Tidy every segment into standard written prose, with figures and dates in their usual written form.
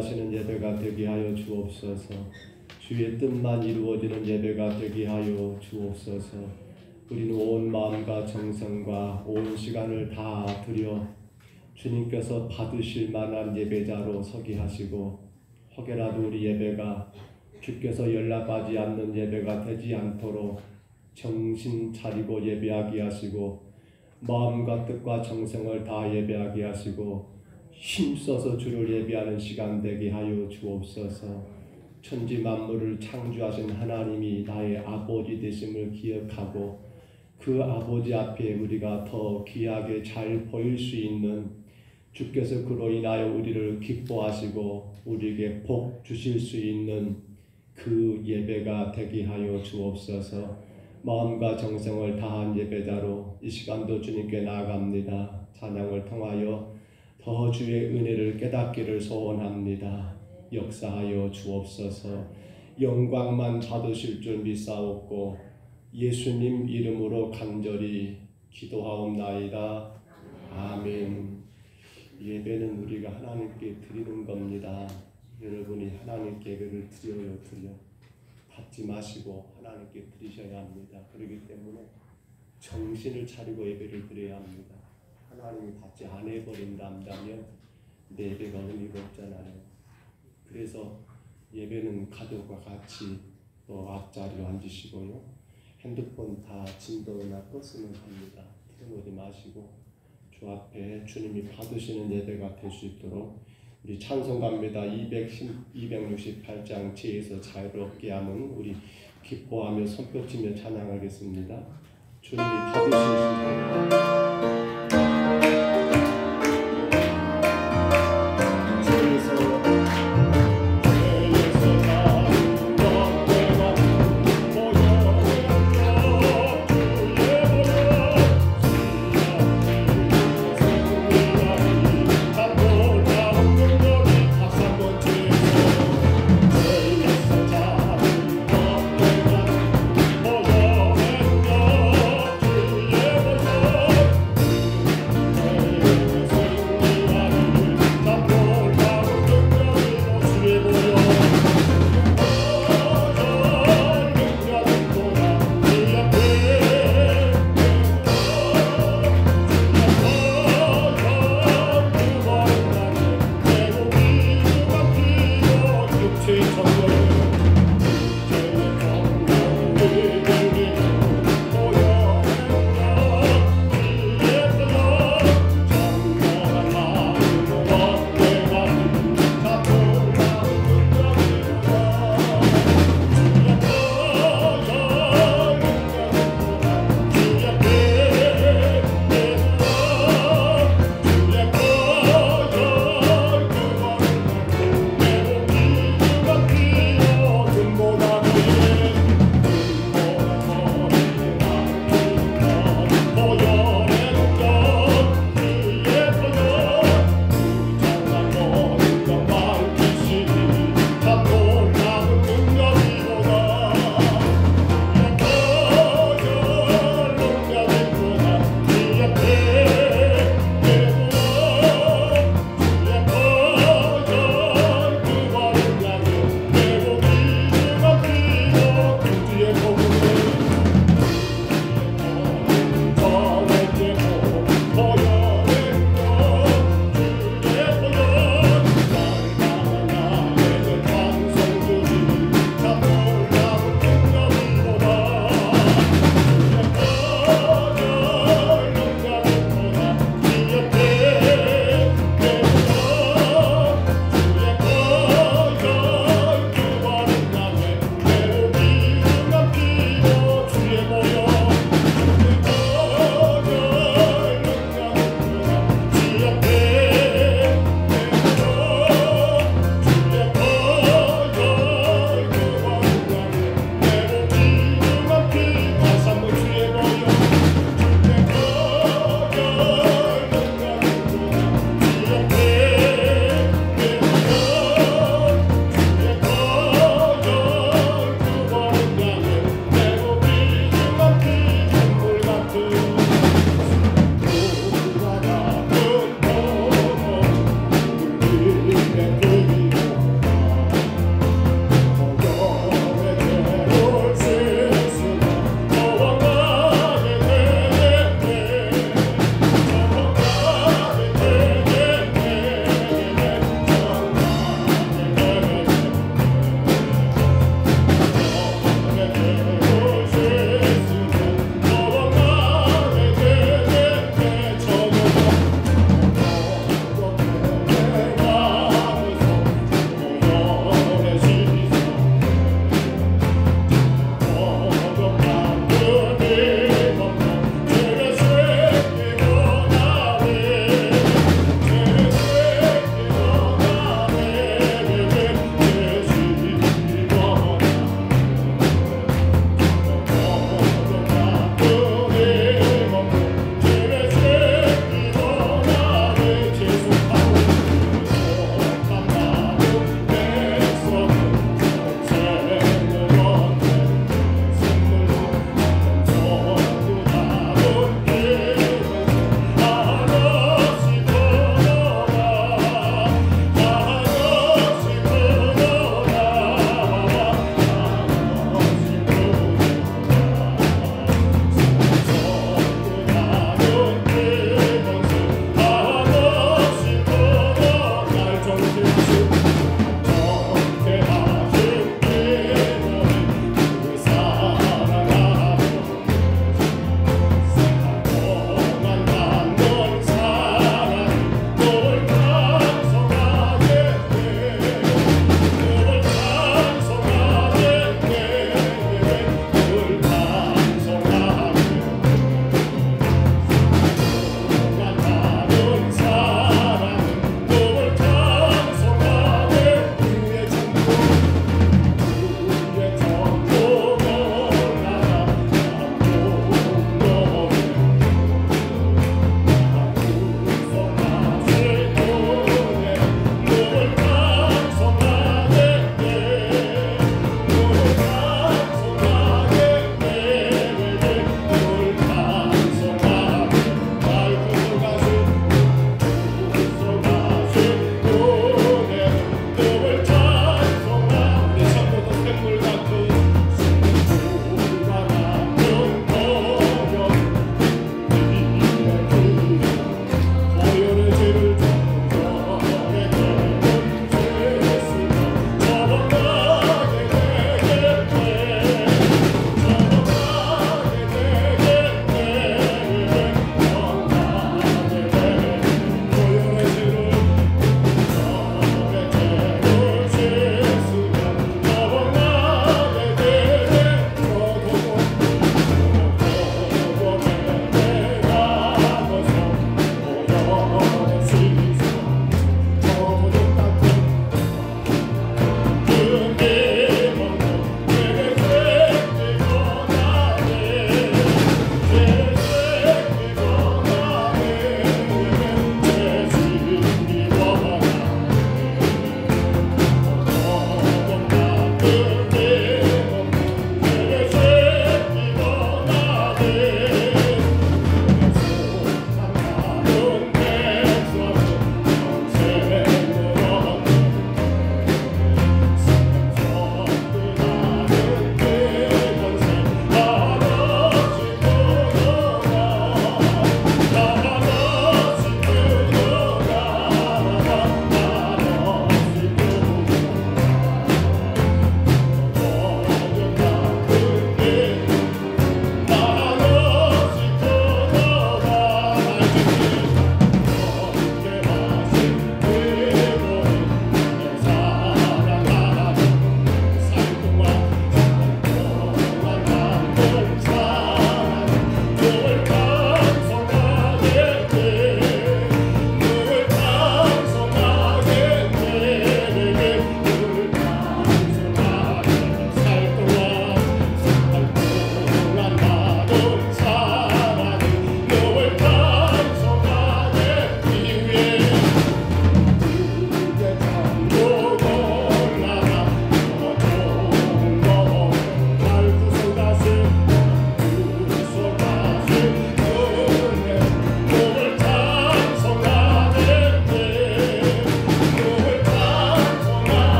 하시는 예배가 되게 하여 주옵소서. 주의 뜻만 이루어지는 예배가 되게 하여 주옵소서. 우리는 온 마음과 정성과 온 시간을 다 드려 주님께서 받으실 만한 예배자로 서게 하시고, 혹여라도 우리 예배가 주께서 연락하지 않는 예배가 되지 않도록 정신 차리고 예배하게 하시고, 마음과 뜻과 정성을 다 예배하게 하시고, 힘써서 주를 예배하는 시간 되게 하여 주옵소서. 천지 만물을 창조하신 하나님이 나의 아버지 되심을 기억하고, 그 아버지 앞에 우리가 더 귀하게 잘 보일 수 있는, 주께서 그로 인하여 우리를 기뻐하시고 우리에게 복 주실 수 있는 그 예배가 되게 하여 주옵소서. 마음과 정성을 다한 예배자로 이 시간도 주님께 나아갑니다. 찬양을 통하여 더 주의 은혜를 깨닫기를 소원합니다. 역사하여 주옵소서. 영광만 받으실 줄 믿사옵고 예수님 이름으로 간절히 기도하옵나이다. 아멘. 예배는 우리가 하나님께 드리는 겁니다. 여러분이 하나님께 예배를 드려요. 받지 마시고 하나님께 드리셔야 합니다. 그렇기 때문에 정신을 차리고 예배를 드려야 합니다. 하나님이 받지 안 해버린다면 내 예배가 의미가 없잖아요. 그래서 예배는 가족과 같이 앞자리로 앉으시고요. 핸드폰 다 진동이나 껐으면 합니다. 틀어놓지 마시고 주 앞에 주님이 받으시는 예배가 될 수 있도록 우리 찬송가입니다. 268장 죄에서 자유롭게 함은 우리 기뻐하며 손뼉치며 찬양하겠습니다. 주님이 받으시는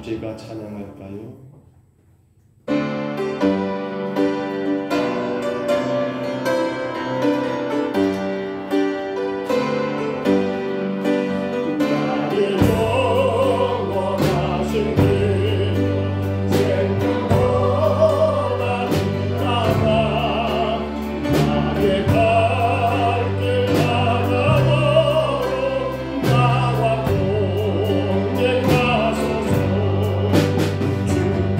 주제가 찬양할까요? 나와 동행하소서 주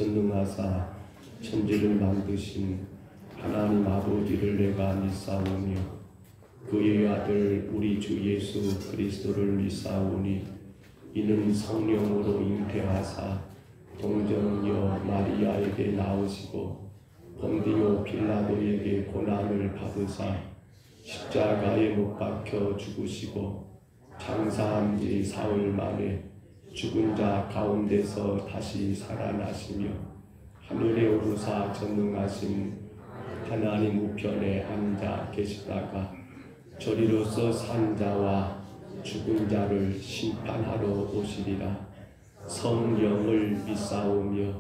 전능하사 천지를 만드신 하나님 아버지를 내가 믿사오며 그의 아들 우리 주 예수 그리스도를 믿사오니 이는 성령으로 잉태하사 동정녀 마리아에게 나오시고 본디오 빌라도에게 고난을 받으사 십자가에 못 박혀 죽으시고 장사한 지 사흘 만에 죽은 자 가운데서 다시 살아나시며 하늘에 오르사 전능하신 하나님 우편에 앉아 계시다가 저리로서 산 자와 죽은 자를 심판하러 오시리라. 성령을 믿사오며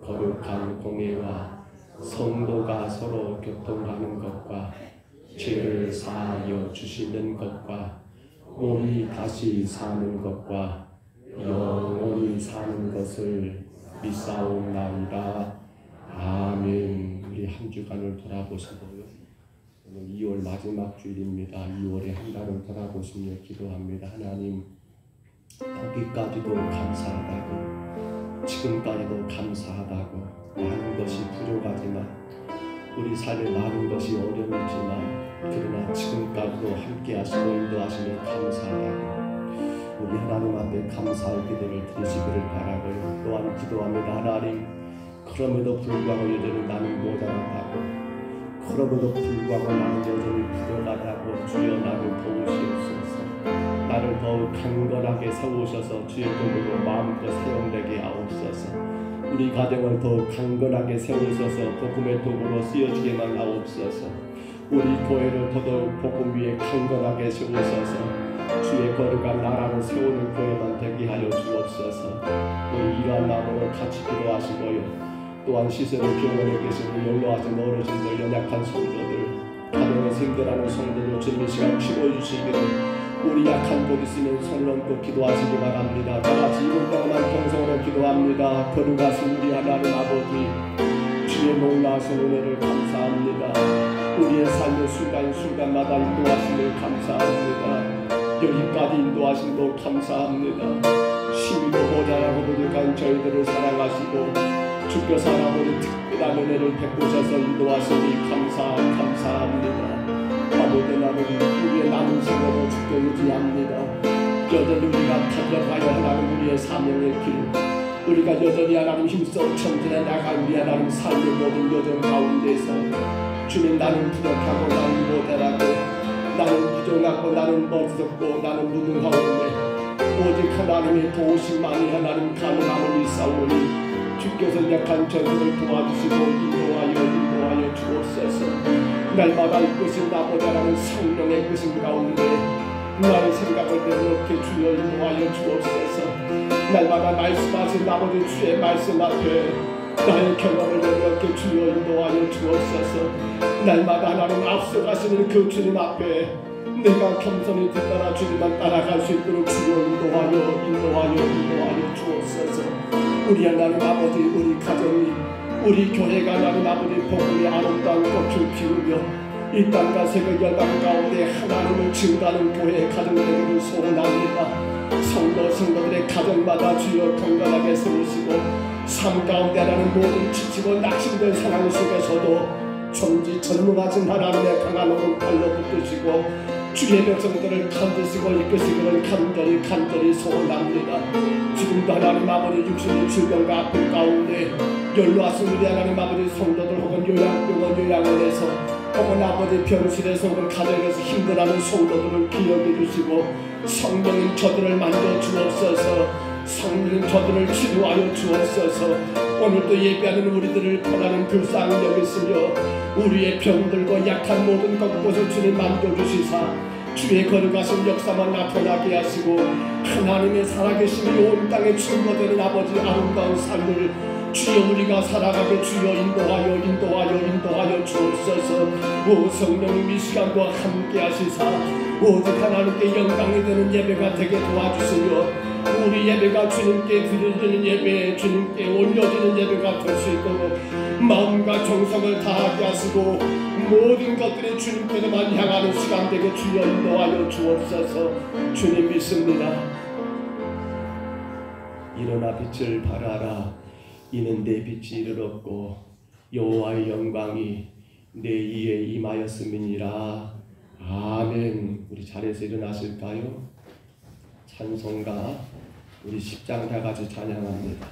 거룩한 공예와 성도가 서로 교통하는 것과 죄를 사하여 주시는 것과 몸이 다시 사는 것과 영원히 사는 것을 믿사옵나이다. 아멘. 우리 한 주간을 돌아보시고요. 오늘 2월 마지막 주일입니다. 2월의 한 달을 돌아보시며 기도합니다. 하나님, 여기까지도 감사하다고, 지금까지도 감사하다고, 많은 것이 부족하지만, 우리 삶에 많은 것이 어려웠지만, 그러나 지금까지도 함께 하시고 인도하시며 감사하다고, 우리 하나님 앞에 감사의 기도를 드리시기를 바라고요. 또한 기도합니다. 하나님, 그럼에도 불구하고 여전히 나는 모자라다고, 그럼에도 불구하고 나는 여전히 부족하다고 주여 나를 도우시옵소서. 나를 더욱 강건하게 세우셔서 주의 도구로 마음껏 사용되게 하옵소서. 우리 가정을 더욱 강건하게 세우셔서 복음의 도구로 쓰여지게만 하옵소서. 우리 교회를 더더욱 복음 위에 강건하게 세우셔서 주의 거룩한 나라를 세우는 교회만 되게 하여 주옵소서. 우리 이러한 마음으로 같이 기도하시고요. 또한 시설의 병원에 계시고 연로하신 어르신들, 연약한 성도들, 가정에서 힘들어하는 성도들 주님 이 시간 치료해주시기를 우리 약한 곳 있으면 손을 얹고 기도하시기 바랍니다. 다같이 이분 동안 평성으로 기도합니다. 거룩하신 우리 하나님 아버지, 주의 놀라신 은혜를 감사합니다. 우리의 삶의 순간순간마다 인도하심을 감사합니다. 여기까지 인도하심도 감사합니다. 심히도 모자라고 부족한 저희들을 사랑하시고 주께 사랑으로 특별한 은혜를 베푸셔서 인도하시니 감사합니다. 아버지, 나는 우리의 남은 생애를 주께 의지합니다. 여전히 우리가 달려가야 하나님 우리의 사명의 길, 우리가 여전히 하나님 힘써 전진해 나갈 우리 하나님 삶의 모든 여정 가운데서 주님, 나는 부족하고 나는 모자라고, 나는 부족하고 나는 멋졌고 나는 무능하오매 오직 하나님의 도우심만이 하나님 가능함을 믿사오니 주께서 약한 저들을 도와주시고 인도하여 주옵소서. 날마다 이끄신 나보다라는 성령의 끄심 가운데 나의 생각을 내놓게 주여 인도하여 주옵소서. 날마다 말씀하신 아버지 주의 말씀 앞에 나의 경험을 내놓게 주여 인도하여 주옵소서. 날마다 하나님 앞서가시는 그 주님 앞에 내가 겸손히 뒤따라 주님만 따라갈 수 있도록 주여 인도하여 주옵소서. 우리 하나님 아버지, 우리 가정이, 우리 교회가 하나님 아버지 복음의 아름다운 꽃을 피우며 이 땅과 세계 열방 가운데 하나님을 증거하는 교회 가정들에게 소원합니다. 성도들의 가정마다 주여 건강하게 세우시고 삶 가운데 하나님 모든 지치고 낙심된 상황 속에서도 전무하신 하나님의 강한 오른팔로 붙드시고 주의 백성들을 건드시고 이끄시기를 간절히 소원합니다. 지금도 하나님 아버지 육신의 질병과 아픔 가운데 연로하신 우리 하나님 아버지 성도들 혹은 요양병원 요양원에서 혹은 아버지 병실에서 혹은 가정에서 힘들어하는 성도들을 기억해 주시고 성령님 저들을 만져 주옵소서. 성령님 저들을 치료하여 주옵소서. 오늘도 예배하는 우리들을 편안한 불쌍히 여기시며 우리의 병들고 약한 모든 곳곳을 주님 만져주시사 주의 거룩하신 역사만 나타나게 하시고 하나님의 살아계심이 온 땅에 증거되는 아버지 아름다운 삶을 주여 우리가 살아가게 주여 인도하여 주옵소서. 오 성령님 이 시간도 함께 하시사 오직 하나님께 영광이 되는 예배가 되게 도와주시며 우리 예배가 주님께 드려지는 예배, 주님께 올려지는 예배가 될 수 있도록 마음과 정성을 다하게 하시고 모든 것들이 주님께로만 향하는 시간 되게 주여 인도하여 주옵소서. 주님 믿습니다. 일어나 빛을 발하라. 이는 내 빛이 이르렀고 여호와의 영광이 내 위에 임하였음이니라. 아멘. 우리 자리에서 일어나실까요? 찬송가 우리 10장 다같이 찬양합니다.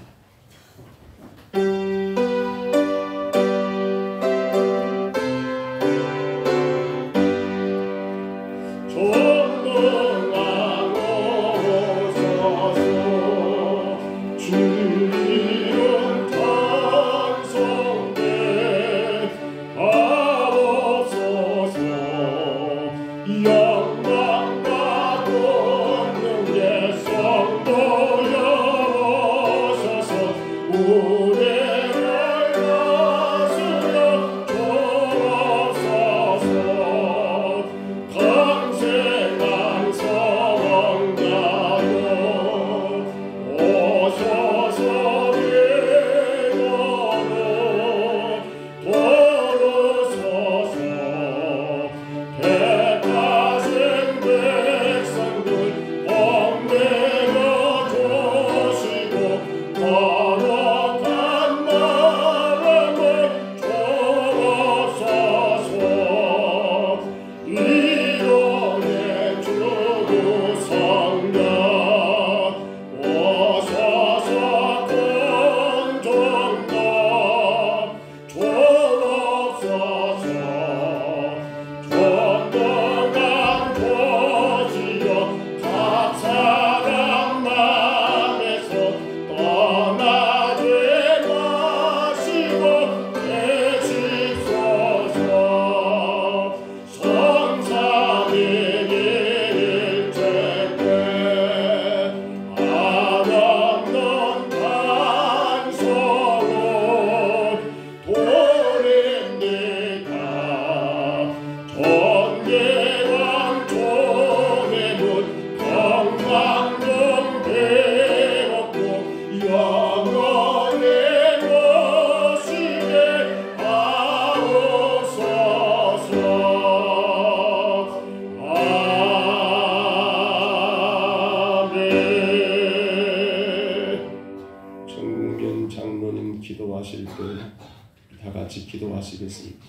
기도하시겠습니다.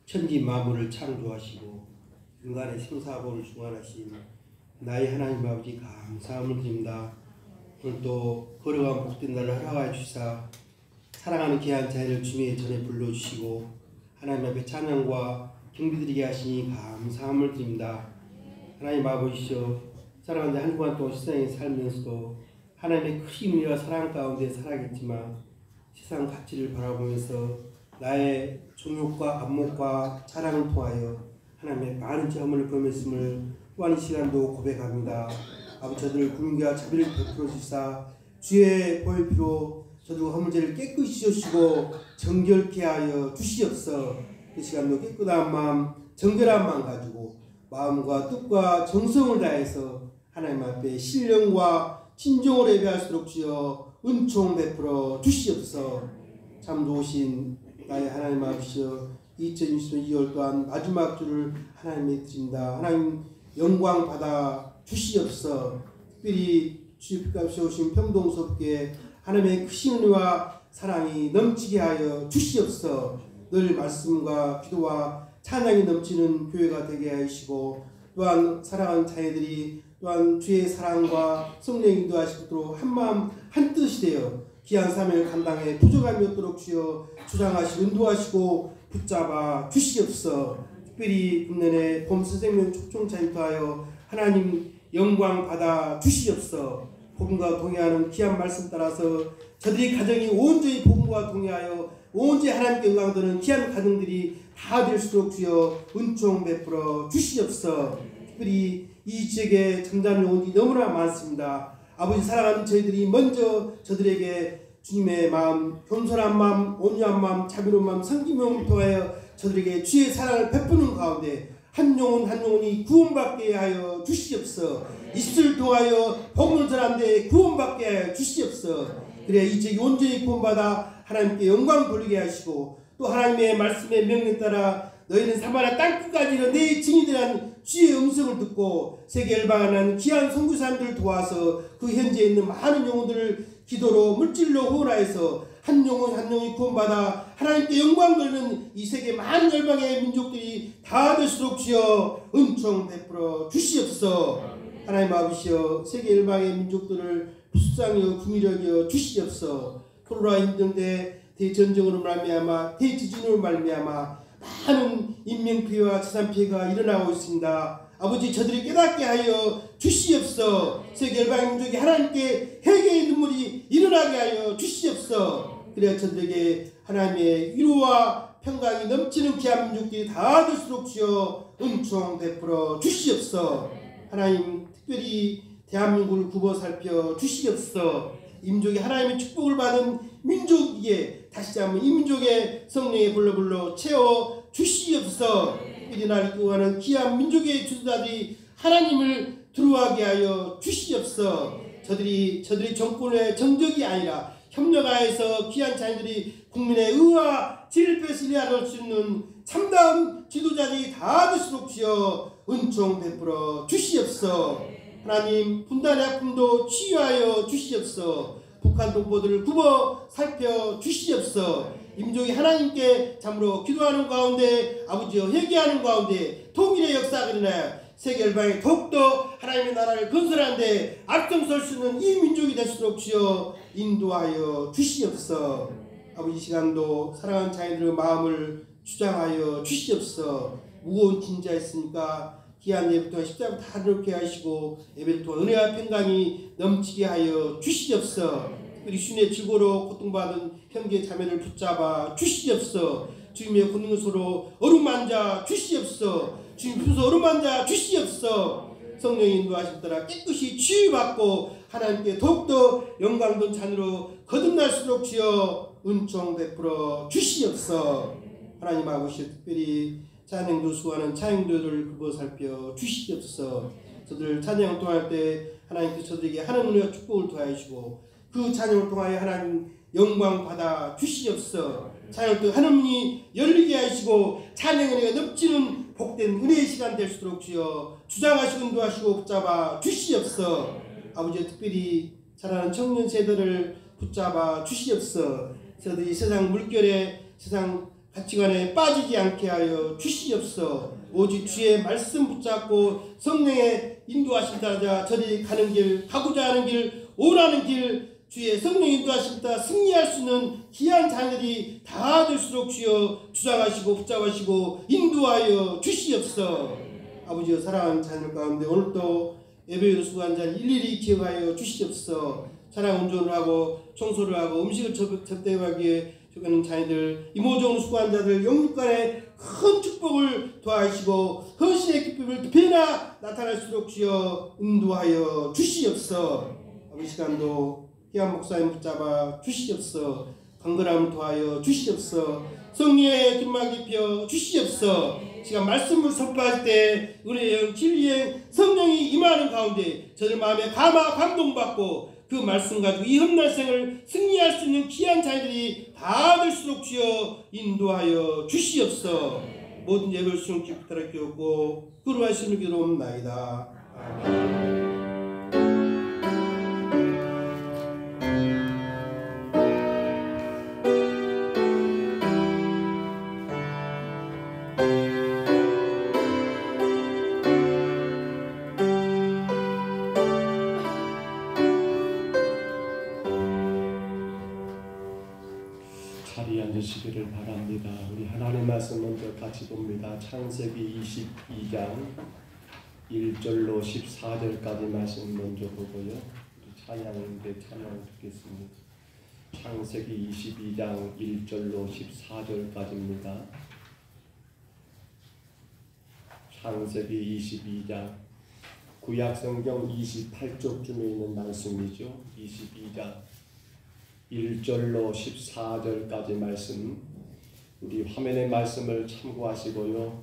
천지 만물을 창조하시고 인간의 생사고를 중환하신 나의 하나님 아버지 감사함을 드립니다. 오늘 또 거룩한 복된 날을 허락하여 주시사 사랑하는 귀한 자녀를 주님의 전에 불러주시고 하나님 앞에 찬양과 경배드리게 하시니 감사함을 드립니다. 하나님 아버지시여 사랑하는 한 주간 동안 세상에 살면서도 하나님의 큰 은혜와 사랑 가운데 살아겠지만 세상 가치를 바라보면서 나의 종욕과 안목과 자랑을 통하여 하나님의 많은 자문을 범했음을 또한 이 시간도 고백합니다. 아버지 저들을 국민과 자비를 베풀어 주시사 주의 보혈피로 저들과 허물죄를 깨끗이 씻으시고 정결케 하여 주시옵소서. 이 시간도 깨끗한 마음 정결한 마음 가지고 마음과 뜻과 정성을 다해서 하나님 앞에 신령과 진정으로 예배할 수 있도록 주여 은총 베풀어 주시옵소서. 참 좋으신 나의 하나님 아버지여 2020년 2월 또한 마지막 주를 하나님께 드립니다. 하나님 영광 받아 주시옵소서. 특별히 주의 빛값이 오신 평동섭교회 하나님의 크신 은혜와 사랑이 넘치게 하여 주시옵소서. 늘 말씀과 기도와 찬양이 넘치는 교회가 되게 하시고 또한 사랑하는 자녀들이 또한 주의 사랑과 성령의 인도하시도록 한마음 한뜻이 되어 귀한 사명을 감당해 부족함이 없도록 주여 주장하시고 인도하시고 붙잡아 주시옵소서. 특별히 금년에 봄수생명 촉종차에 통하여 하나님 영광 받아 주시옵소서. 복음과 동의하는 귀한 말씀 따라서 저들이 가정이 온전히 복음과 동의하여 온전히 하나님께 영광 드는 귀한 가정들이 다 될 수 있도록 주여 은총 베풀어 주시옵소서. 특별히 이 지역에 잠자는 영혼이 너무나 많습니다. 아버지 사랑하는 저희들이 먼저 저들에게 주님의 마음, 겸손한 마음, 온유한 마음, 자비로운 마음, 성김을 통하여 저들에게 주의 사랑을 베푸는 가운데 한 영혼 한 영혼이 구원받게 하여 주시옵소서. 이슬을 통하여 복음을 전하는데 구원받게 하여 주시옵소서. 그래야 이 지역이 온전히 구원받아 하나님께 영광 돌리게 하시고 또 하나님의 말씀의 명령에 따라 너희는 사마리아 땅끝까지 내 증인이라는 주의 음성을 듣고 세계 열방하는 귀한 선교사님들을 도와서 그 현지에 있는 많은 영혼들을 기도로 물질로 후원하여서 한 영혼 한 영혼이 구원받아 하나님께 영광 돌리는 이 세계 많은 열방의 민족들이 다 될수록 주여 은총 베풀어 주시옵소서. 하나님 아버지여 세계 열방의 민족들을 불쌍히 긍휼히 주시옵소서. 코로나 힘든데 대전쟁으로 말미암아 대지진으로 말미암아 많은 인명피해와 재산피해가 일어나고 있습니다. 아버지 저들이 깨닫게 하여 주시옵소서. 세계 열방의 민족이 하나님께 회개의 눈물이 일어나게 하여 주시옵소서. 그래야 저들에게 하나님의 위로와 평강이 넘치는 귀한 민족들이 다 될수록 주여 은총 베풀어 주시옵소서. 하나님 특별히 대한민국을 굽어 살펴 주시옵소서. 이 민족이 하나님의 축복을 받은 민족이기에 다시 한번 이 민족의 성령의 불러 채워 주시옵소서. 이 나를 구하는 귀한 민족의 주도자들이 하나님을 두려워하게 하여 주시옵소서. 저들이 정권의 정적이 아니라 협력하여서 귀한 자녀들이 국민의 의와 진리를 이해할 수 있는 참다운 지도자들이 다 되도록 주여 은총 베풀어 주시옵소서. 하나님 분단의 아픔도 치유하여 주시옵소서. 북한 동포들을 굽어 살펴 주시옵소서. 임종이 하나님께 참으로 기도하는 가운데 아버지여 회개하는 가운데 통일의 역사가 일어나야 세계 열방에 더욱더 하나님의 나라를 건설하는데 앞장설 수 있는 이 민족이 될수록 주여 인도하여 주시옵소서. 아버지 시간도 사랑하는 자녀들의 마음을 주장하여 주시옵소서. 무거운 진자 있으니까 귀한 예배부터 십자가 다 이렇게 하시고 예배를 통해 은혜와 평강이 넘치게 하여 주시옵소서. 우리 주님의 질고로 고통받은 형제 자매를 붙잡아 주시옵소서. 주님의 권능으로 어루만져 주시옵소서. 주님 품에서 어루만져 주시옵소서. 성령의 인도하심 따라 깨끗이 치유받고 하나님께 더욱더 영광된 잔으로 거듭날수록 주여 은총 베풀어 주시옵소서. 하나님 아버지 특별히 찬양도 수고하는 찬양도들을 굽어 살펴 주시옵소서. 저들 찬양을 통할 때 하나님께서 저들에게 하나님 은혜와 축복을 더하시고 그 찬양을 통하여 하나님 영광 받아 주시옵소서. 찬양을 통해 하나님이 열리게 하시고 찬양 은혜가 넘치는 복된 은혜의 시간 될 수 있도록 주여 주장하시고 인도하시고 붙잡아 주시옵소서. 아버지 특별히 자라는 청년 세대를 붙잡아 주시옵소서. 저들이 세상 물결에 세상 가치관에 빠지지 않게 하여 주시옵소서. 오직 주의 말씀 붙잡고 성령의 인도하심 따라 저들이 가는 길, 가고자 하는 길, 오라는 길 주의 성령 인도하심 따라 승리할 수 있는 귀한 자녀들이 다 될수록 주여 주장하시고 붙잡으시고 인도하여 주시옵소서. 아버지여 사랑하는 자녀 가운데 오늘도 예배로 수고한 자 일일이 기억하여 주시옵소서. 차량 운전을 하고 청소를 하고 음식을 접대하기에 교회는 자녀들 이모종 수고한 자들 영육간에 큰 축복을 더하시고 헌신의 기쁨을 배나 나타날수록 주여 인도하여 주시옵소서. 이 시간도 희한 목사님 붙잡아 주시옵소서. 강건함을 더하여 주시옵소서. 성령의 기막 입혀 주시옵소서. 시간 말씀을 선포할 때 은혜의 진리의 성령이 임하는 가운데 저들 마음에 감동받고 그 말씀 가지고 이 험난생을 승리할 수 있는 귀한 자녀들이 다 될수록 주여 인도하여 주시옵소서. 모든 예배를 수용치 부탁드렸고 그루하시는 기도옵나이다. 아멘. 자리에 앉으시기를 바랍니다. 우리 하나님 말씀 먼저 같이 봅니다. 창세기 22장 1절로 14절까지 말씀 먼저 보고요. 찬양인데 찬양 듣겠습니다. 창세기 22장 1절로 14절까지입니다. 창세기 22장 구약성경 28쪽쯤에 있는 말씀이죠. 22장 1절로 14절까지 말씀, 우리 화면의 말씀을 참고하시고요.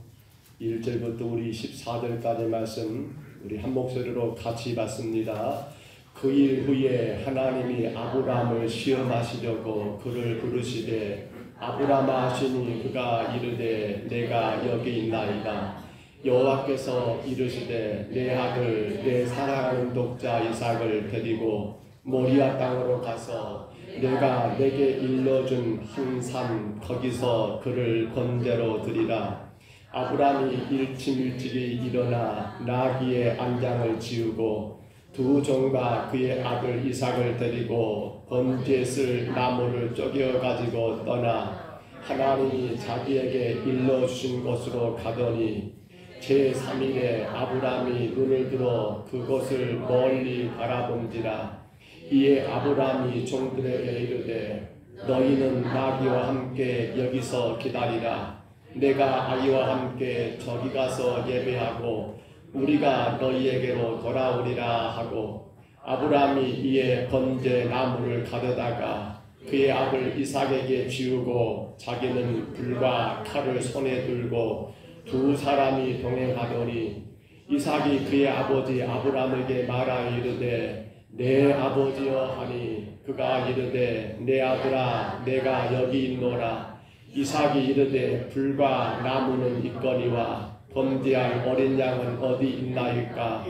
1절부터 우리 14절까지 말씀 우리 한 목소리로 같이 받습니다. 그 일 후에 하나님이 아브라함을 시험하시려고 그를 부르시되 아브라함아 하시니 그가 이르되 내가 여기 있나이다. 여호와께서 이르시되 내 아들 내 사랑하는 독자 이삭을 데리고 모리아 땅으로 가서 내가 내게 일러준 한 산 거기서 그를 번제로 드리라. 아브라함이 일침일찍이 일어나 나귀의 안장을 지우고 두 종과 그의 아들 이삭을 데리고 번제에 쓸 나무를 쪼개 가지고 떠나 하나님이 자기에게 일러주신 곳으로 가더니 제3일에 아브라함이 눈을 들어 그곳을 멀리 바라본지라. 이에 아브라함이 종들에게 이르되 너희는 나귀와 함께 여기서 기다리라. 내가 아이와 함께 저기 가서 예배하고 우리가 너희에게로 돌아오리라 하고 아브라함이 이에 번제 나무를 가져다가 그의 아들 이삭에게 지우고 자기는 불과 칼을 손에 들고 두 사람이 동행하더니 이삭이 그의 아버지 아브라함에게 말하여 이르되 내 아버지여 하니 그가 이르되 내 아들아 내가 여기 있노라. 이삭이 이르되 불과 나무는 있거니와 번제할 어린 양은 어디 있나이까.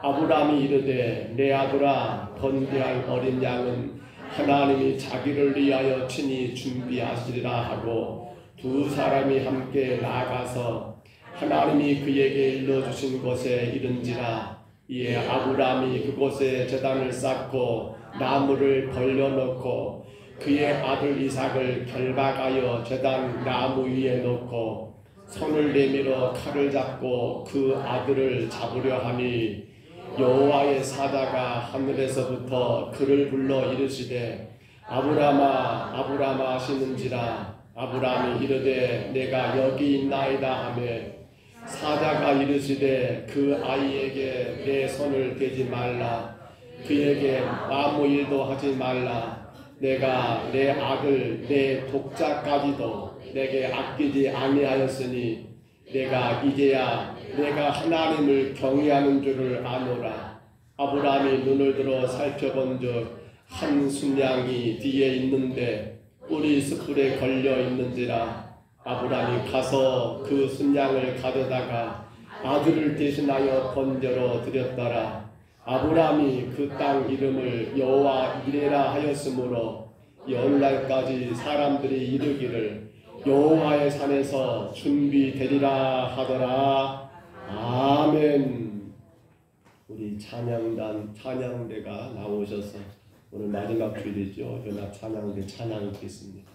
아브라함이 이르되 내 아들아 번제할 어린 양은 하나님이 자기를 위하여 친히 준비하시리라 하고 두 사람이 함께 나아가서 하나님이 그에게 일러주신 곳에 이른지라. 이에 아브라함이 그곳에 제단을 쌓고 나무를 벌려놓고 그의 아들 이삭을 결박하여 제단 나무 위에 놓고 손을 내밀어 칼을 잡고 그 아들을 잡으려 하니 여호와의 사자가 하늘에서부터 그를 불러 이르시되 아브라함아 아브라함아 하시는지라. 아브라함이 이르되 내가 여기 있나이다 하매 사자가 이르시되 그 아이에게 내 손을 대지 말라. 그에게 아무 일도 하지 말라. 내가 내 아들 내 독자까지도 내게 아끼지 아니하였으니 내가 이제야 내가 하나님을 경외하는 줄을 아노라. 아브라함이 눈을 들어 살펴본즉 한 순양이 뒤에 있는데 뿔이 숯불에 걸려 있는지라. 아브라함이 가서 그 순양을 가져다가 아들을 대신하여 번제로 드렸더라. 아브라함이 그 땅 이름을 여호와 이레라 하였으므로 열날까지 사람들이 이르기를 여호와의 산에서 준비되리라 하더라. 아멘. 우리 찬양대가 나오셔서 오늘 마지막 주일이죠. 연합 찬양대 찬양 듣겠습니다.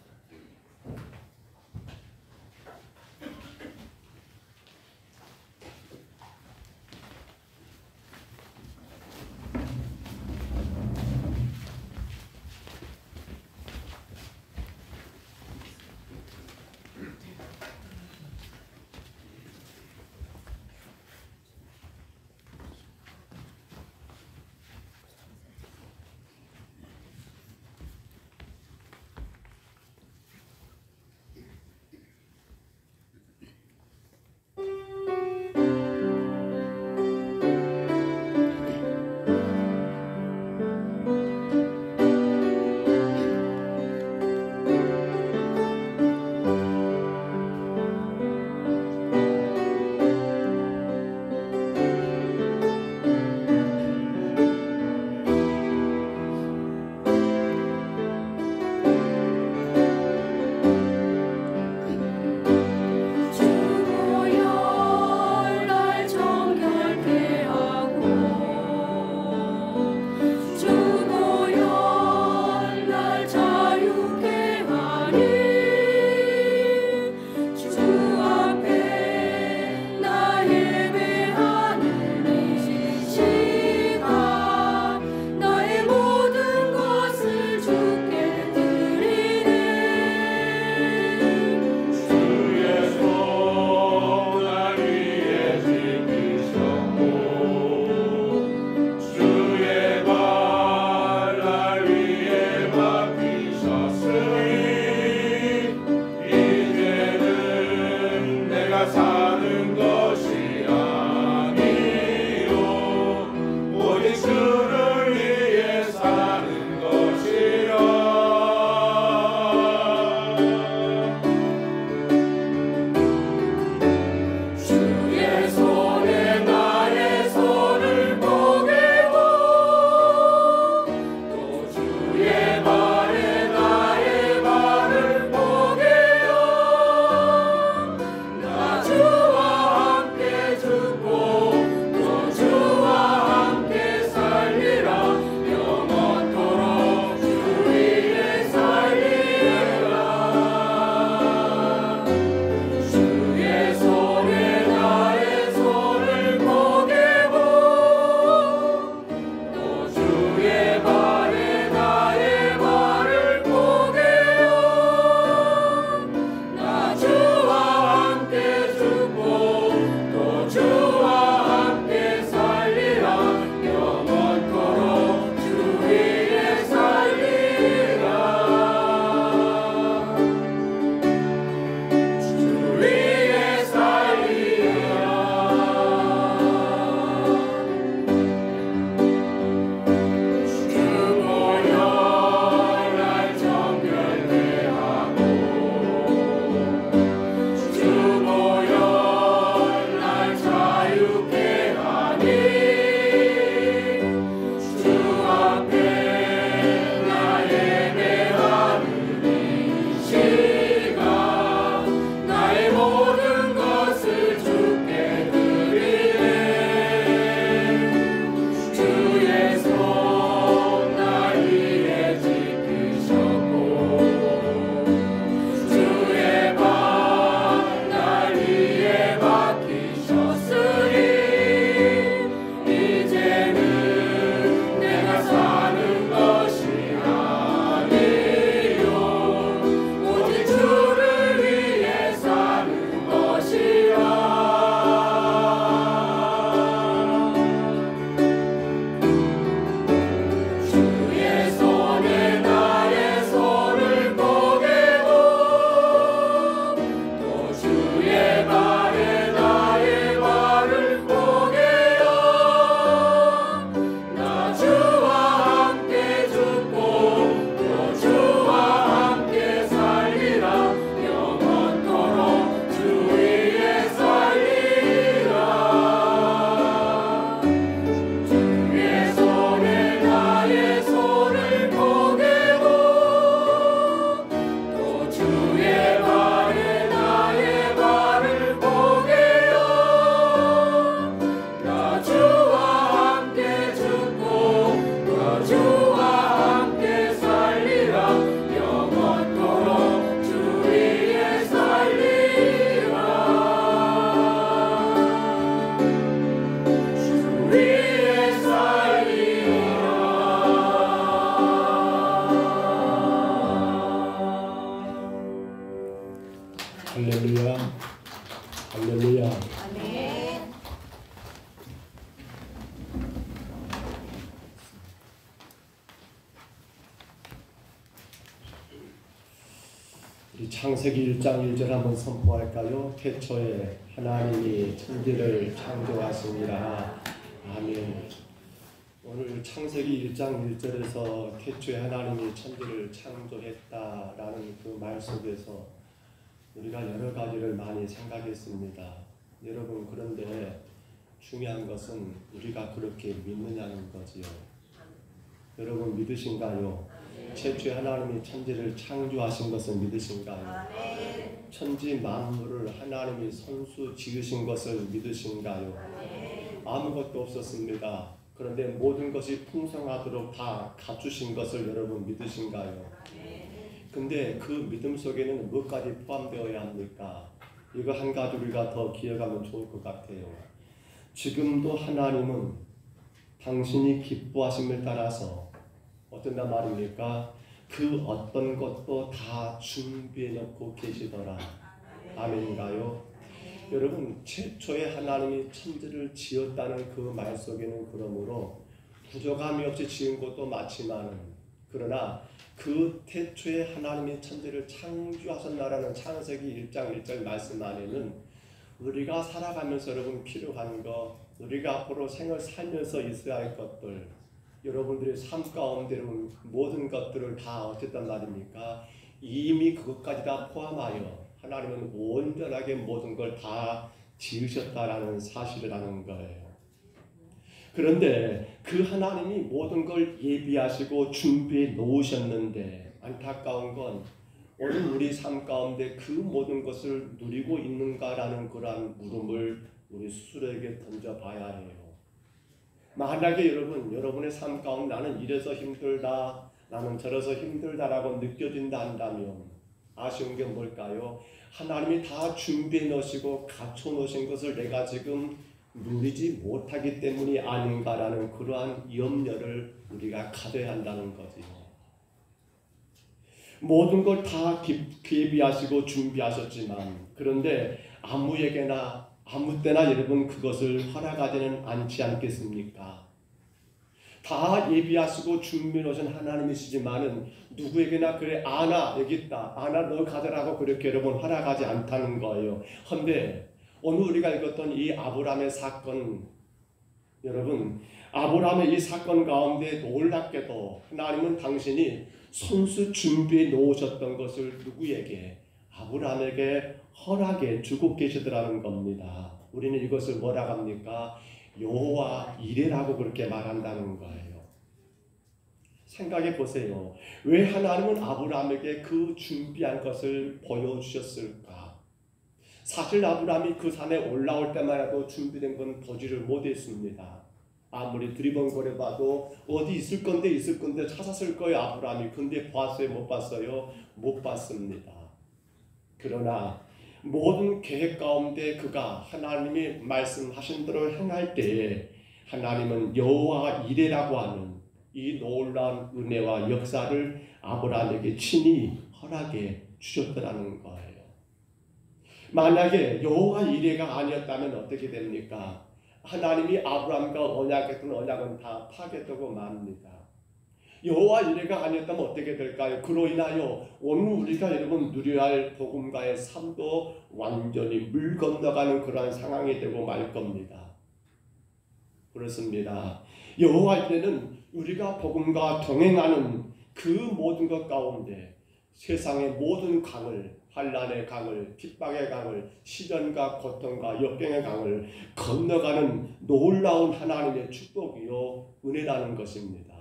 우리 창세기 1장 1절 한번 선포할까요? 태초에 하나님이 천지를 창조하시니라. 아멘. 오늘 창세기 1장 1절에서 태초에 하나님이 천지를 창조했다라는 그 말 속에서 우리가 여러 가지를 많이 생각했습니다. 여러분, 그런데 중요한 것은 우리가 그렇게 믿느냐는 거지요. 여러분, 믿으신가요? 최초에 하나님이 천지를 창조하신 것을 믿으신가요? 천지 만물을 하나님이 손수 지으신 것을 믿으신가요? 아무것도 없었습니다. 그런데 모든 것이 풍성하도록 다 갖추신 것을 여러분 믿으신가요? 근데 그 믿음 속에는 무엇까지 포함되어야 합니까? 이거 한 가지 우리가 더 기억하면 좋을 것 같아요. 지금도 하나님은 당신이 기뻐하심을 따라서 어떤단 말입니까? 그 어떤 것도 다 준비해 놓고 계시더라. 아멘인가요? 여러분, 최초에 하나님이 천지를 지었다는 그 말 속에는 그러므로 부족함이 없이 지은 것도 맞지만, 그러나 그 태초에 하나님이 천지를 창조하셨다라는 창세기 1장 1절 말씀 안에는 우리가 살아가면서 여러분 필요한 것, 우리가 앞으로 생을 살면서 있어야 할 것들, 여러분들의 삶 가운데 모든 것들을 다 어쨌단 말입니까? 이미 그것까지 다 포함하여 하나님은 온전하게 모든 걸 다 지으셨다라는 사실이라는 거예요. 그런데 그 하나님이 모든 걸 예비하시고 준비해 놓으셨는데 안타까운 건 오늘 우리 삶 가운데 그 모든 것을 누리고 있는가라는 그러한 물음을 우리 스스로에게 던져봐야 해요. 만약에 여러분의 삶 가운데 나는 이래서 힘들다, 나는 저래서 힘들다라고 느껴진다 한다면 아쉬운 게 뭘까요? 하나님이 다 준비해 놓으시고 갖춰 놓으신 것을 내가 지금 누리지 못하기 때문이 아닌가라는 그러한 염려를 우리가 가져야 한다는 거지요. 모든 걸 다 계비하시고 준비하셨지만, 그런데 아무에게나 아무 때나 여러분 그것을 허락하지는 않지 않겠습니까? 다 예비하시고 준비해 놓으신 하나님이시지만은 누구에게나 그래 아나 여기 있다, 아나 너 가져라고 그렇게 여러분 허락하지 않다는 거예요. 그런데 오늘 우리가 읽었던 이 아브라함의 사건, 여러분 아브라함의 이 사건 가운데 놀랍게도 하나님은 당신이 손수 준비해 놓으셨던 것을 누구에게? 아브라함에게 허락해 주고 계시더라는 겁니다. 우리는 이것을 뭐라고 합니까? 여호와 이레라고 그렇게 말한다는 거예요. 생각해 보세요. 왜 하나님은 아브라함에게 그 준비한 것을 보여주셨을까? 사실 아브라함이 그 산에 올라올 때만 해도 준비된 건 보지를 못했습니다. 아무리 두리번거려 봐도 어디 있을 건데 찾았을 거예요 아브라함이. 근데 봤어요 못 봤어요? 못 봤습니다. 그러나 모든 계획 가운데 그가 하나님이 말씀하신 대로 행할 때에 하나님은 여호와 이레라고 하는 이 놀라운 은혜와 역사를 아브라함에게 친히 허락해 주셨더라는 거예요. 만약에 여호와 이레가 아니었다면 어떻게 됩니까? 하나님이 아브라함과 언약했던 언약은 다 파괴되고 맙니다. 여호와 이레가 아니었다면 어떻게 될까요? 그로 인하여 오늘 우리가 여러분 누려야 할 복음과의 삶도 완전히 물 건너가는 그러한 상황이 되고 말 겁니다. 그렇습니다. 여호와 이레는 우리가 복음과 동행하는 그 모든 것 가운데 세상의 모든 강을, 환난의 강을, 핍박의 강을, 시련과 고통과 역경의 강을 건너가는 놀라운 하나님의 축복이요 은혜라는 것입니다.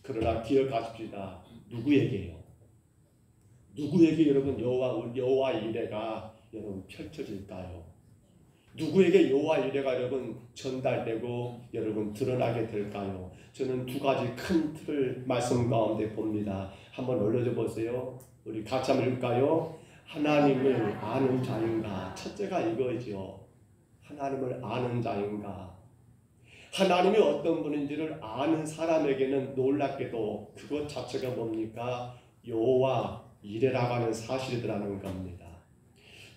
그러나 기억하십시다. 누구에게요? 누구에게 여러분 여호와 이레가 여러분 펼쳐질까요? 누구에게 여호와 이레가 여러분 전달되고 여러분 드러나게 될까요? 저는 두 가지 큰 틀을 말씀 가운데 봅니다. 한번 올려줘 보세요. 우리 같이 한번 읽을까요? 하나님을 아는 자인가? 첫째가 이거죠. 하나님을 아는 자인가? 하나님이 어떤 분인지를 아는 사람에게는 놀랍게도 그것 자체가 뭡니까? 여호와 이레라고 하는 사실이라는 겁니다.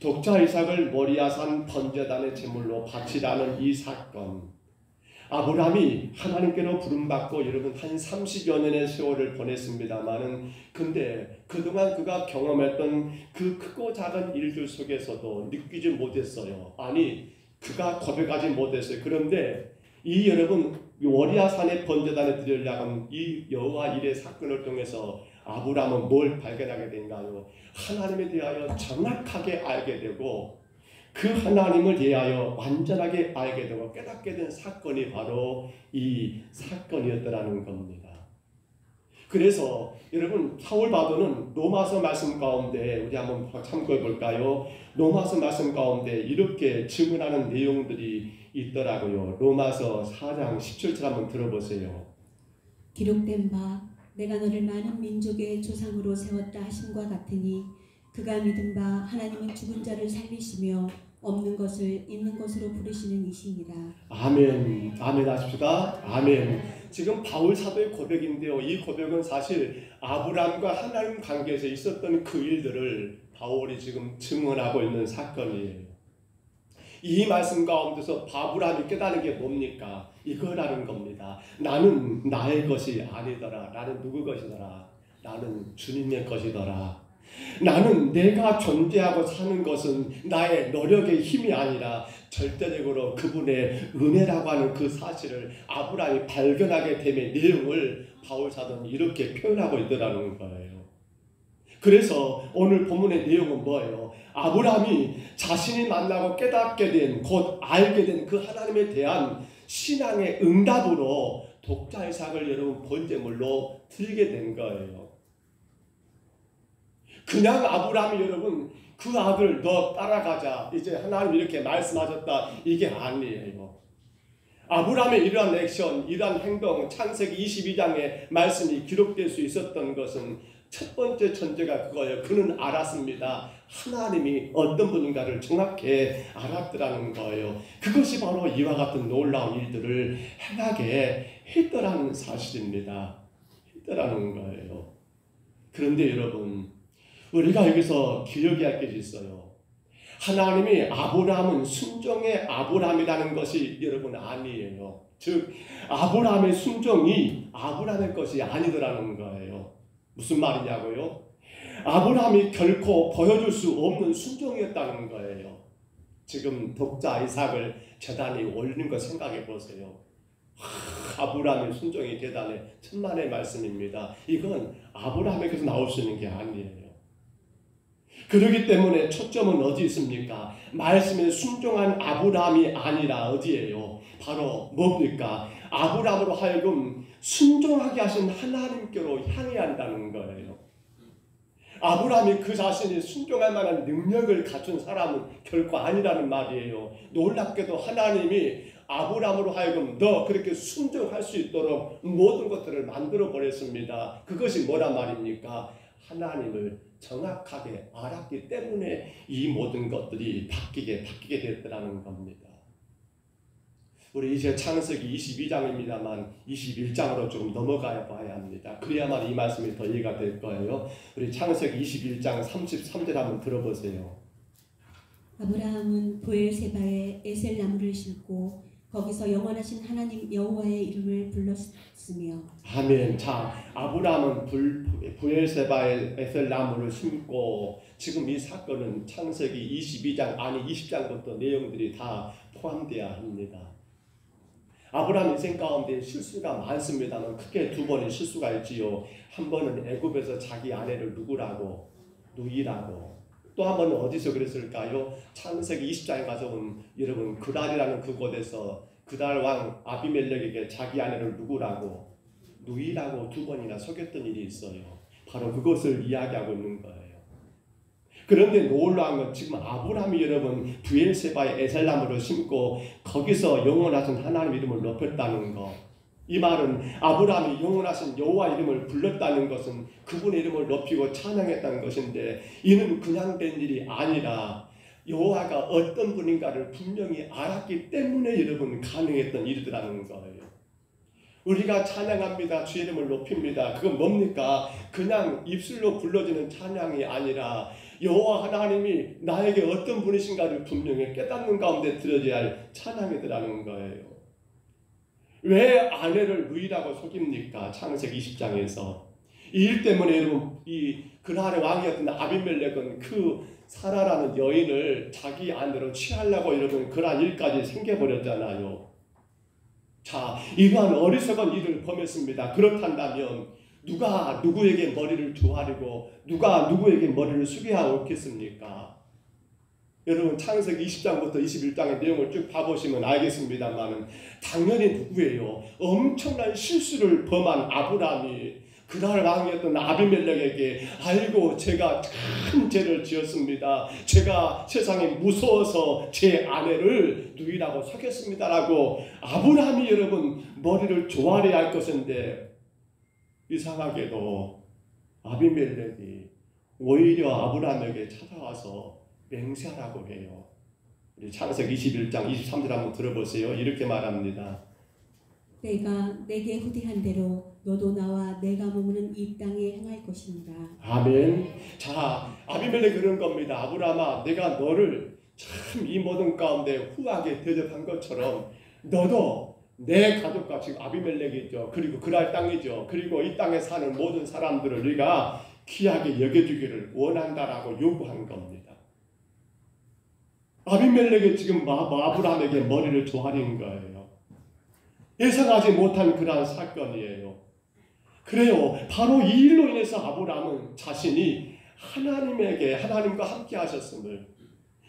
독자 이삭을 모리아산 번제단의 제물로 바치라는 이 사건, 아브라함이 하나님께로 부름받고 여러분 한 30여 년의 세월을 보냈습니다마는 근데 그동안 그가 경험했던 그 크고 작은 일들 속에서도 느끼지 못했어요. 아니 그가 고백하지 못했어요. 그런데 이 여러분 워리아 산의 번제단에 드리려고 이 여호와 일의 사건을 통해서 아브라함은 뭘 발견하게 된가요? 하나님에 대하여 정확하게 알게 되고 그 하나님을 대하여 완전하게 알게 되고 깨닫게 된 사건이 바로 이 사건이었더라는 겁니다. 그래서 여러분 사울 바도는 로마서 말씀 가운데 우리 한번 참고해 볼까요? 로마서 말씀 가운데 이렇게 증언하는 내용들이 있더라고요. 로마서 4장 17절 한번 들어보세요. 기록된 바 내가 너를 많은 민족의 조상으로 세웠다 하심과 같으니 그가 믿은 바 하나님은 죽은 자를 살리시며 없는 것을 있는 것으로 부르시는 이시니라. 아멘. 아멘 하십시다. 아멘. 지금 바울 사도의 고백인데요. 이 고백은 사실 아브라함과 하나님 관계에서 있었던 그 일들을 바울이 지금 증언하고 있는 사건이에요. 이 말씀 가운데서 아브라함이 깨달은 게 뭡니까? 이거라는 겁니다. 나는 나의 것이 아니더라. 나는 누구 것이더라? 나는 주님의 것이더라. 나는 내가 존재하고 사는 것은 나의 노력의 힘이 아니라 절대적으로 그분의 은혜라고 하는 그 사실을 아브라함이 발견하게 됨의 내용을 바울 사도는 이렇게 표현하고 있더라는 거예요. 그래서 오늘 본문의 내용은 뭐예요? 아브라함이 자신이 만나고 깨닫게 된, 곧 알게 된 그 하나님에 대한 신앙의 응답으로 독자 이삭을 여러분 번제물로 드리게 된 거예요. 그냥 아브라함이 여러분 그 아들 너 따라가자 이제 하나님 이렇게 말씀하셨다 이게 아니에요. 아브라함의 이러한 액션, 이러한 행동, 창세기 22장에 말씀이 기록될 수 있었던 것은 첫 번째 전제가 그거예요. 그는 알았습니다. 하나님이 어떤 분인가를 정확히 알았더라는 거예요. 그것이 바로 이와 같은 놀라운 일들을 행하게 했더라는 사실입니다. 했더라는 거예요. 그런데 여러분 우리가 여기서 기억해야 할 것이 있어요. 하나님이 아브라함은 순종의 아브라함이라는 것이 여러분 아니에요. 즉 아브라함의 순종이 아브라함의 것이 아니더라는 거예요. 무슨 말이냐고요? 아브라함이 결코 보여줄 수 없는 순종이었다는 거예요. 지금 독자 이삭을 제단에 올리는 거 생각해 보세요. 아브라함의 순종이 대단해 천만의 말씀입니다. 이건 아브라함에게서 나올 수 있는 게 아니에요. 그렇기 때문에 초점은 어디 있습니까? 말씀에 순종한 아브라함이 아니라 어디예요? 바로 뭡니까? 아브라함으로 하여금 순종하게 하신 하나님께로 향해야 한다는 거예요. 아브라함이 그 자신이 순종할 만한 능력을 갖춘 사람은 결코 아니라는 말이에요. 놀랍게도 하나님이 아브라함으로 하여금 너 그렇게 순종할 수 있도록 모든 것들을 만들어 버렸습니다. 그것이 뭐란 말입니까? 하나님을 정확하게 알았기 때문에 이 모든 것들이 바뀌게 됐더라는 겁니다. 우리 이제 창세기 22장입니다만 21장으로 좀 넘어가 봐야 합니다. 그래야만 이 말씀이 더 이해가 될 거예요. 우리 창세기 21장 33절 한번 들어보세요. 아브라함은 브엘세바에 에셀 나무를 심고 거기서 영원하신 하나님 여호와의 이름을 불렀으며. 아멘. 자, 아브라함은 브엘세바에 에셀 나무를 심고 지금 이 사건은 창세기 22장 아니 20장부터 내용들이 다 포함되어야 합니다. 아브라함 인생 가운데 실수가 많습니다만 크게 두 번의 실수가 있지요. 한 번은 애굽에서 자기 아내를 누이라고 또 한 번은 어디서 그랬을까요? 창세기 20장에 가서 여러분 그달이라는 그곳에서 그달 왕 아비멜렉에게 자기 아내를 누이라고 두 번이나 속였던 일이 있어요. 바로 그것을 이야기하고 있는 거예요. 그런데 놀라운 건 지금 아브라함이 여러분 브엘세바에 에셀나무를 심고 거기서 영원하신 하나님 이름을 높였다는 것. 이 말은 아브라함이 영원하신 여호와 이름을 불렀다는 것은 그분의 이름을 높이고 찬양했다는 것인데 이는 그냥 된 일이 아니라 여호와가 어떤 분인가를 분명히 알았기 때문에 여러분 가능했던 일이라는 거예요. 우리가 찬양합니다. 주의 이름을 높입니다. 그건 뭡니까? 그냥 입술로 불러지는 찬양이 아니라 여호와 하나님이 나에게 어떤 분이신가를 분명히 깨닫는 가운데 드려져야 할 찬양이더라는 거예요. 왜 아내를 누이라고 속입니까? 창세기 20장에서. 이 일 때문에 여러분 이 그날의 왕이었던 아비멜렉은 그 사라라는 여인을 자기 아내로 취하려고 여러분 그러한 일까지 생겨버렸잖아요. 자, 이러한 어리석은 일을 범했습니다. 그렇단다면 누가 누구에게 머리를 조아리고 누가 누구에게 머리를 숙여야 옳겠습니까? 여러분 창세기 20장부터 21장의 내용을 쭉 봐보시면 알겠습니다만 당연히 누구예요? 엄청난 실수를 범한 아브라함이 그날 왕이었던 아비멜렉에게 아이고 제가 큰 죄를 지었습니다. 제가 세상에 무서워서 제 아내를 누이라고 속였습니다라고 아브라함이 여러분 머리를 조아려야 할 것인데 이상하게도 아비멜렉이 오히려 아브라함에게 찾아와서 맹세하라고 해요. 우리 창세기 21장 23절 한번 들어보세요. 이렇게 말합니다. 내가 내게 후대한 대로 너도 나와 내가 머무는 이 땅에 행할 것인가. 아멘. 자, 아비멜렉 그런 겁니다. 아브라함아, 내가 너를 참 이 모든 가운데 후하게 대접한 것처럼 너도 내 가족과 지금 아비멜렉이죠. 그리고 그랄 땅이죠. 그리고 이 땅에 사는 모든 사람들을 네가 귀하게 여겨주기를 원한다라고 요구한 겁니다. 아비멜렉이 지금 아브라함에게 머리를 조아린 거예요. 예상하지 못한 그러한 사건이에요. 그래요. 바로 이 일로 인해서 아브라함은 자신이 하나님과 함께 하셨음을,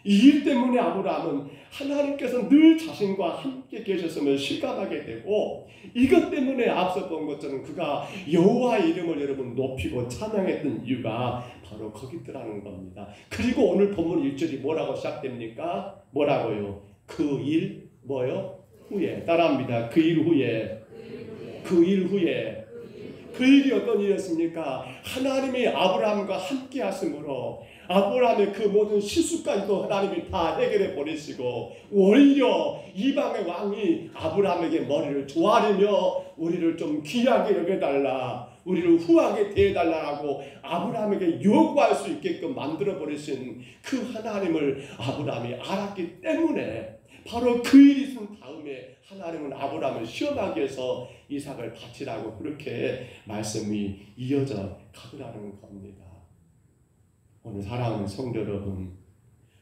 이 일 때문에 아브라함은 하나님께서 늘 자신과 함께 계셨음을 실감하게 되고, 이것 때문에 앞서 본 것처럼 그가 여호와의 이름을 여러분 높이고 찬양했던 이유가 바로 거기 있더라는 겁니다. 그리고 오늘 본문 1절이 뭐라고 시작됩니까? 뭐라고요? 그 일 뭐요? 후에. 따라합니다. 그 일 후에. 그 일 후에. 그 일이 어떤 일이었습니까? 하나님이 아브라함과 함께 하심으로 아브라함의 그 모든 실수까지도 하나님이 다 해결해 버리시고, 오히려 이방의 왕이 아브라함에게 머리를 조아리며 우리를 좀 귀하게 여겨달라, 우리를 후하게 대해달라고 아브라함에게 요구할 수 있게끔 만들어 버리신 그 하나님을 아브라함이 알았기 때문에 바로 그 일이 있은 다음에 하나님은 아브라함을 시험하기 위해서 이삭을 바치라고 그렇게 말씀이 이어져 가더라는 겁니다. 오늘 사랑하는 성도 여러분,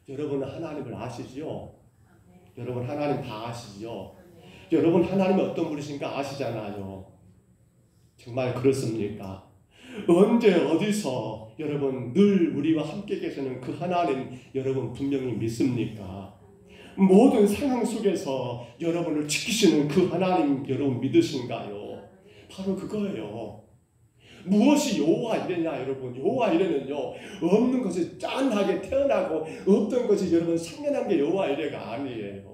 여러분은 하나님을 아시지요? 여러분 하나님 다 아시지요? 여러분 하나님이 어떤 분이신가 아시잖아요. 정말 그렇습니까? 언제 어디서 여러분 늘 우리와 함께 계시는 그 하나님 여러분 분명히 믿습니까? 모든 상황 속에서 여러분을 지키시는 그 하나님 여러분 믿으신가요? 바로 그거예요. 무엇이 여호와 이레냐 여러분. 여호와 이레는요, 없는 것이 짠하게 태어나고 없던 것이 여러분 생겨난 게 여호와 이레가 아니에요.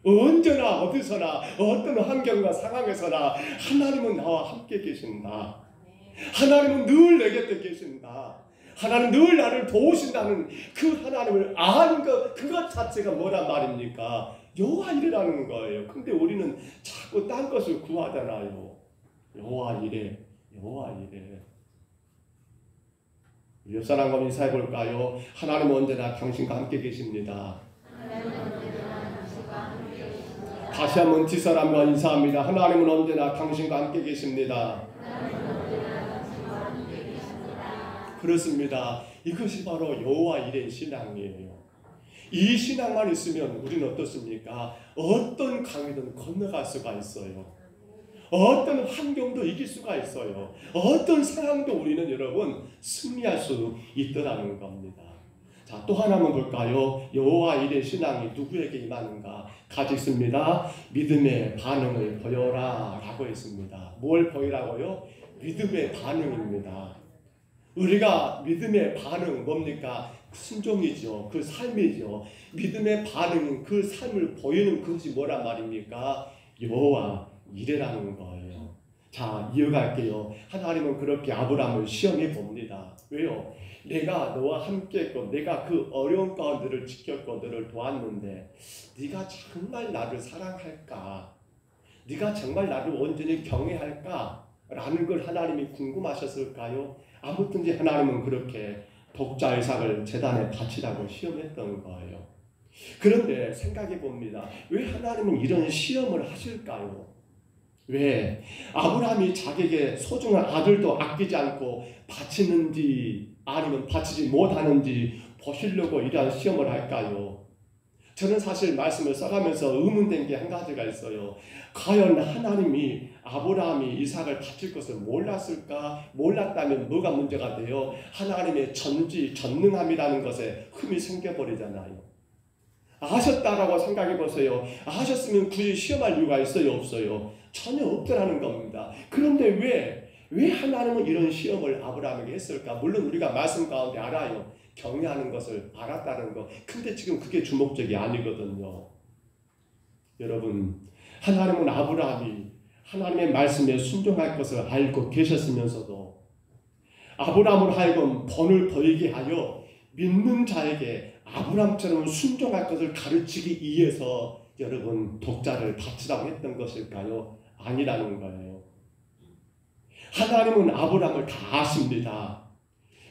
언제나 어디서나 어떤 환경과 상황에서나 하나님은 나와 함께 계신다. 하나님은 늘 내 곁에 계신다. 하나님 늘 나를 도우신다는 그 하나님을 아는 것, 그것 자체가 뭐란 말입니까? 여호와 이레라는 거예요. 근데 우리는 자꾸 딴 것을 구하잖아요. 여호와 이레, 여호와 이레. 우리 옆 사람과 인사해 볼까요? 하나님은 언제나 당신과 함께 계십니다. 다시 한번 뒷사람과 인사합니다. 하나님은 언제나 당신과 함께 계십니다. 그렇습니다. 이것이 바로 여호와 이레 신앙이에요. 이 신앙만 있으면 우리는 어떻습니까? 어떤 강이든 건너갈 수가 있어요. 어떤 환경도 이길 수가 있어요. 어떤 상황도 우리는 여러분 승리할 수 있더라는 겁니다. 자, 또 하나만 볼까요? 여호와 이레 신앙이 누구에게 임하는가? 같이 있습니다. 믿음의 반응을 보여라 라고 했습니다. 뭘 보이라고요? 믿음의 반응입니다. 우리가 믿음의 반응 뭡니까? 순종이죠. 그 삶이죠. 믿음의 반응은 그 삶을 보이는 그것이 뭐란 말입니까? 여호와 이레라는 거예요. 자, 이어갈게요. 하나님은 그렇게 아브라함을 시험해 봅니다. 왜요? 내가 너와 함께 했고 내가 그 어려운 가운데 너를 지켰고 너를 도왔는데 네가 정말 나를 사랑할까? 네가 정말 나를 온전히 경외할까? 라는 걸 하나님이 궁금하셨을까요? 아무튼지 하나님은 그렇게 독자 이삭을 제단에 바치라고 시험했던 거예요. 그런데 생각해 봅니다. 왜 하나님은 이런 시험을 하실까요? 왜 아브라함이 자기에게 소중한 아들도 아끼지 않고 바치는지 아니면 바치지 못하는지 보시려고 이러한 시험을 할까요? 저는 사실 말씀을 써가면서 의문된 게 한 가지가 있어요. 과연 하나님이 아브라함이 이삭을 바칠 것을 몰랐을까? 몰랐다면 뭐가 문제가 돼요? 하나님의 전능함이라는 것에 흠이 생겨버리잖아요. 아셨다라고 생각해 보세요. 아셨으면 굳이 시험할 이유가 있어요? 없어요? 전혀 없더라는 겁니다. 그런데 왜 하나님은 이런 시험을 아브라함에게 했을까? 물론 우리가 말씀 가운데 알아요. 경외하는 것을 알았다는 거. 근데 지금 그게 주목적이 아니거든요. 여러분, 하나님은 아브라함이 하나님의 말씀에 순종할 것을 알고 계셨으면서도 아브라함으로 하여금 본을 보이게 하여 믿는 자에게 아브라함처럼 순종할 것을 가르치기 위해서 여러분 독자를 바치라고 했던 것일까요? 아니라는 거예요. 하나님은 아브라함을 다 아십니다.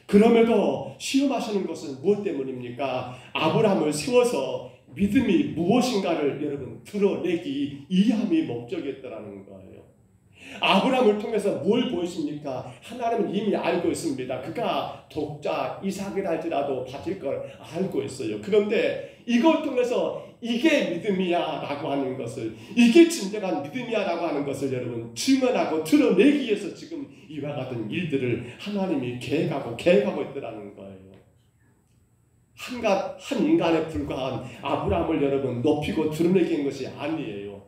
그럼에도 시험하시는 것은 무엇 때문입니까? 아브라함을 세워서 믿음이 무엇인가를 여러분 드러내기 위함이 목적이었다라는 거예요. 아브라함을 통해서 뭘 보이십니까? 하나님은 이미 알고 있습니다. 그가 독자 이삭이라 할지라도 바칠 걸 알고 있어요. 그런데 이걸 통해서 이게 믿음이야 라고 하는 것을, 이게 진정한 믿음이야 라고 하는 것을 여러분 증언하고 드러내기 위해서 지금 이와 같은 일들을 하나님이 계획하고 있더라는 거예요. 한 인간에 불과한 아브라함을 여러분 높이고 드러내기 한 것이 아니에요.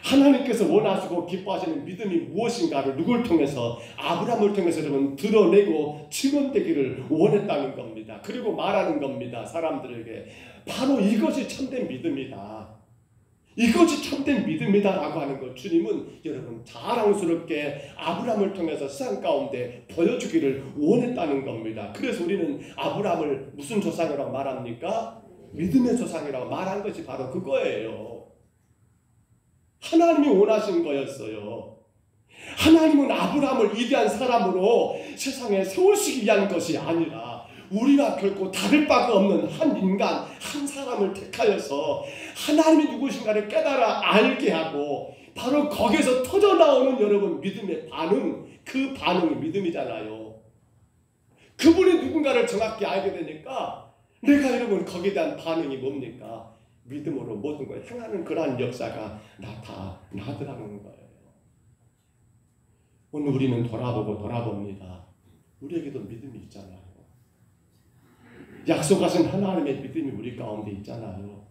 하나님께서 원하시고 기뻐하시는 믿음이 무엇인가를 누굴 통해서, 아브라함을 통해서 여러분 드러내고 증언되기를 원했다는 겁니다. 그리고 말하는 겁니다. 사람들에게 바로 이것이 참된 믿음이다. 이것이 참된 믿음이다 라고 하는 것, 주님은 여러분 자랑스럽게 아브라함을 통해서 세상 가운데 보여주기를 원했다는 겁니다. 그래서 우리는 아브라함을 무슨 조상이라고 말합니까? 믿음의 조상이라고 말한 것이 바로 그거예요. 하나님이 원하신 거였어요. 하나님은 아브라함을 위대한 사람으로 세상에 세우시기 위한 것이 아니라 우리가 결코 다를 바가 없는 한 인간, 한 사람을 택하여서 하나님이 누구신가를 깨달아 알게 하고 바로 거기에서 터져나오는 여러분 믿음의 반응, 그 반응이 믿음이잖아요. 그분이 누군가를 정확히 알게 되니까 내가 여러분 거기에 대한 반응이 뭡니까? 믿음으로 모든 걸 행하는 그러한 역사가 나타나더라는 거예요. 오늘 우리는 돌아봅니다. 우리에게도 믿음이 있잖아요. 약속하신 하나님의 믿음이 우리 가운데 있잖아요.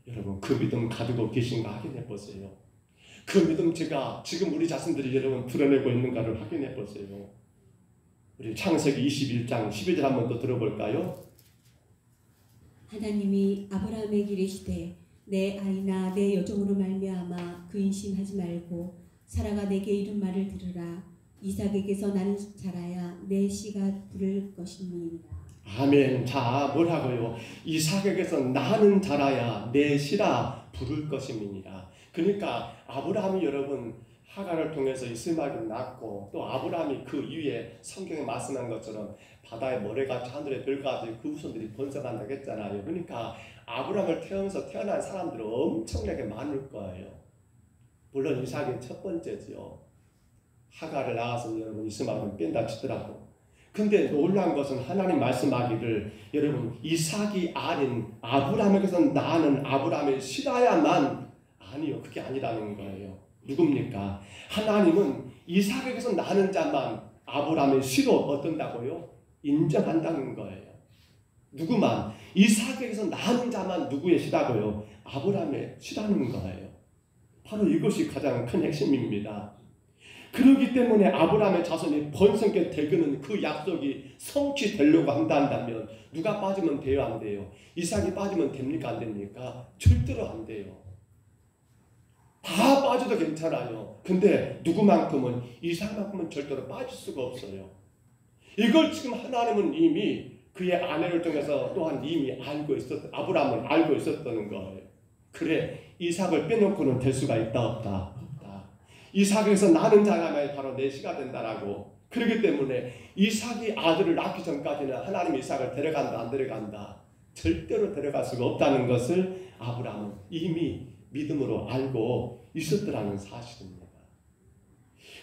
여러분 그 믿음 가지고 계신가 확인해 보세요. 그 믿음 제가 지금 우리 자신들이 여러분 드러내고 있는가를 확인해 보세요. 우리 창세기 21장 12절 한번 더 들어볼까요? 하나님이 아브라함에게 이르시되 내 아이나 내 여종으로 말미암아 근심하지 말고 사라가 내게 이른 말을 들으라. 이삭에게서 나는 자라야 내 씨가 부를 것이니이다. 아멘. 자, 뭐라고요? 이삭에게서 나는 자라야 내 씨라 부를 것임이니라. 그러니까 아브라함이 여러분 하갈을 통해서 이스마엘을 낳고 또 아브라함이 그 이후에 성경에 말씀한 것처럼 바다의 모래같이 하늘의 별같이 그 후손들이 번성한다고 했잖아요. 그러니까 아브라함을 태어나서 태어난 사람들은 엄청나게 많을 거예요. 물론 이삭이 첫 번째지요. 하갈을 낳아서 여러분 이스마엘은 뺀다 치더라고. 근데 놀라운 것은 하나님 말씀하기를 여러분 이삭이 아닌 아브라함에게서 나는 아브라함의 씨라야만, 아니요, 그게 아니라는 거예요. 누굽니까? 하나님은 이삭에게서 나는 자만 아브라함의 씨로 얻는다고요? 인정한다는 거예요. 누구만? 이삭에게서 나는 자만 누구의 씨라고요? 아브라함의 씨라는 거예요. 바로 이것이 가장 큰 핵심입니다. 그렇기 때문에 아브라함의 자손이 번성케 되는 그 약속이 성취되려고 한다면 누가 빠지면 돼요? 안 돼요? 이삭이 빠지면 됩니까? 안 됩니까? 절대로 안 돼요. 다 빠져도 괜찮아요. 근데 누구만큼은 이삭만큼은 절대로 빠질 수가 없어요. 이걸 지금 하나님은 이미 그의 아내를 통해서 또한 이미 아브라함을 알고 있었다는 거예요. 그래, 이삭을 빼놓고는 될 수가 있다 없다? 없다. 이삭에서 나는 자라면 바로 내 씨가 된다라고. 그렇기 때문에 이삭이 아들을 낳기 전까지는 하나님이 이삭을 데려간다 안 데려간다? 절대로 데려갈 수가 없다는 것을 아브라함은 이미 믿음으로 알고 있었더라는 사실입니다.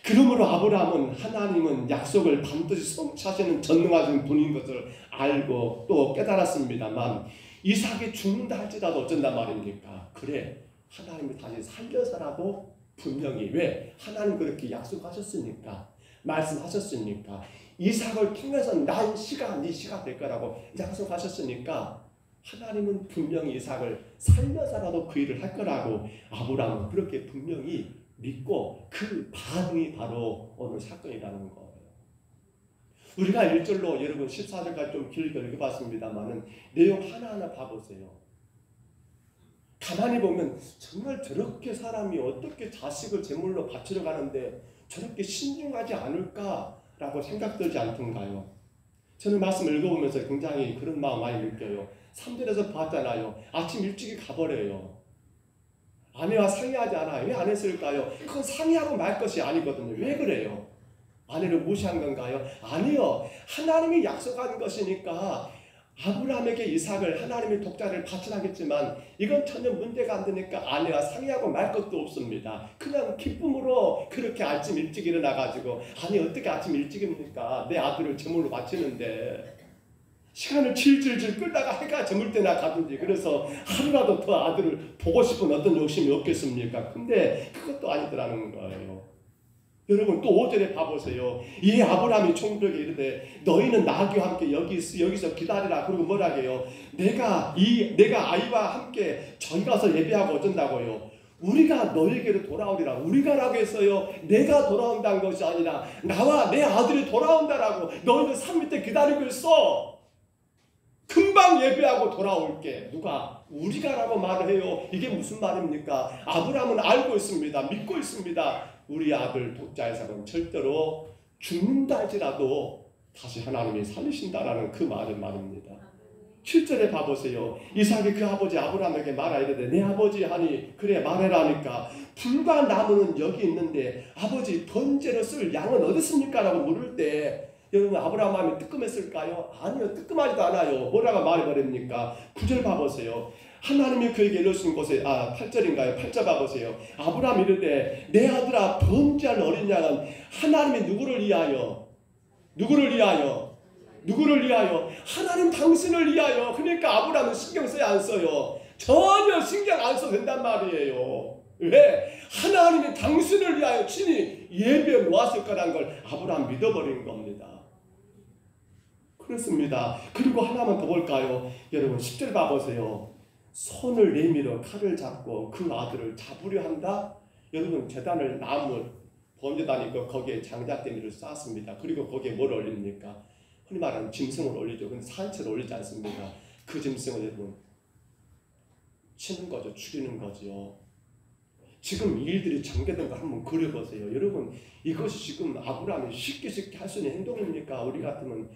그러므로 아브라함은 하나님은 약속을 반드시 성취하시는 전능하신 분인 것을 알고 또 깨달았습니다만 이삭이 죽는다 할지라도 어쩐단 말입니까? 그래, 하나님이 다시 살려서라도 분명히, 왜? 하나님 그렇게 약속하셨으니까, 말씀하셨으니까, 이삭을 통해서 난 씨가 네 씨가 될 거라고 약속하셨으니까 하나님은 분명히 이삭을 살려서라도 그 일을 할 거라고 아브라함은 그렇게 분명히 믿고 그 반응이 바로 오늘 사건이라는 거예요. 우리가 1절로 여러분 14절까지 좀 길게 읽어봤습니다만은 내용 하나하나 봐보세요. 가만히 보면 정말 저렇게 사람이 어떻게 자식을 제물로 바치러 가는데 저렇게 신중하지 않을까라고 생각들지 않던가요? 저는 말씀 읽어보면서 굉장히 그런 마음 많이 느껴요. 3절에서 봤잖아요. 아침 일찍이 가버려요. 아내와 상의하지 않아요. 왜 안 했을까요? 그건 상의하고 말 것이 아니거든요. 왜 그래요? 아내를 무시한 건가요? 아니요. 하나님이 약속한 것이니까 아브라함에게 이삭을 하나님의 독자를 바치라겠지만 이건 전혀 문제가 안 되니까 아내와 상의하고 말 것도 없습니다. 그냥 기쁨으로 그렇게 아침 일찍 일어나가지고 아니 어떻게 아침 일찍입니까? 내 아들을 제물로 바치는데 시간을 질질질 끌다가 해가 저물 때나 가든지 그래서 하루라도 더 아들을 보고 싶은 어떤 욕심이 없겠습니까? 근데 그것도 아니더라는 거예요. 여러분 또 5절에 봐보세요. 이 아브라함이 총독에게 이르되 너희는 나귀와 함께 여기서 기다리라. 그리고 뭐라고요? 내가 아이와 함께 저희 가서 예배하고 어쩐다고요? 우리가 너에게로 돌아오리라. 우리가라고 했어요. 내가 돌아온다는 것이 아니라 나와 내 아들이 돌아온다라고. 너희는 산 밑에 기다리고 있어. 금방 예배하고 돌아올게. 누가? 우리가라고 말을 해요. 이게 무슨 말입니까? 아브라함은 알고 있습니다. 믿고 있습니다. 우리 아들 독자 이삭은 절대로 죽는다 할지라도 다시 하나님이 살리신다라는 그 말을 말입니다. 7절에 봐보세요. 이삭이 그 아버지 아브라함에게 말하 이르되 내 아버지 하니 그래 말해라니까 불과 나무는 여기 있는데 아버지 번제로 쓸 양은 어디 있습니까? 라고 물을 때 여러분 아브라함 마음이 뜨끔했을까요? 아니요, 뜨끔하지도 않아요. 뭐라고 말해버립니까? 9절 봐보세요. 하나님이 그에게 이르신 곳에 8절인가요? 8절 봐보세요. 아브라함 이르되 내 아들아 번제할 어린 양은 하나님이 누구를 위하여? 하나님 당신을 위하여. 그러니까 아브라함은 신경 써야 안 써요. 전혀 신경 안 써도 된단 말이에요. 왜? 하나님이 당신을 위하여 친히 예배에 놓았을 거라는 걸 아브라함 믿어버린 겁니다. 그렇습니다. 그리고 하나만 더 볼까요? 여러분 10절 봐보세요. 손을 내밀어 칼을 잡고 그 아들을 잡으려 한다. 여러분 제단을 나무 번제단이 있고 거기에 장작대미를 쌓았습니다. 그리고 거기에 뭘 올립니까? 흔히 말하는 짐승을 올리죠. 근데 산채를 올리지 않습니다. 그 짐승을 여러분 치는 거죠. 죽이는 거죠. 지금 이 일들이 전개된 거 한번 그려보세요. 여러분 이것이 지금 아브라함이 쉽게 할 수 있는 행동입니까? 우리 같으면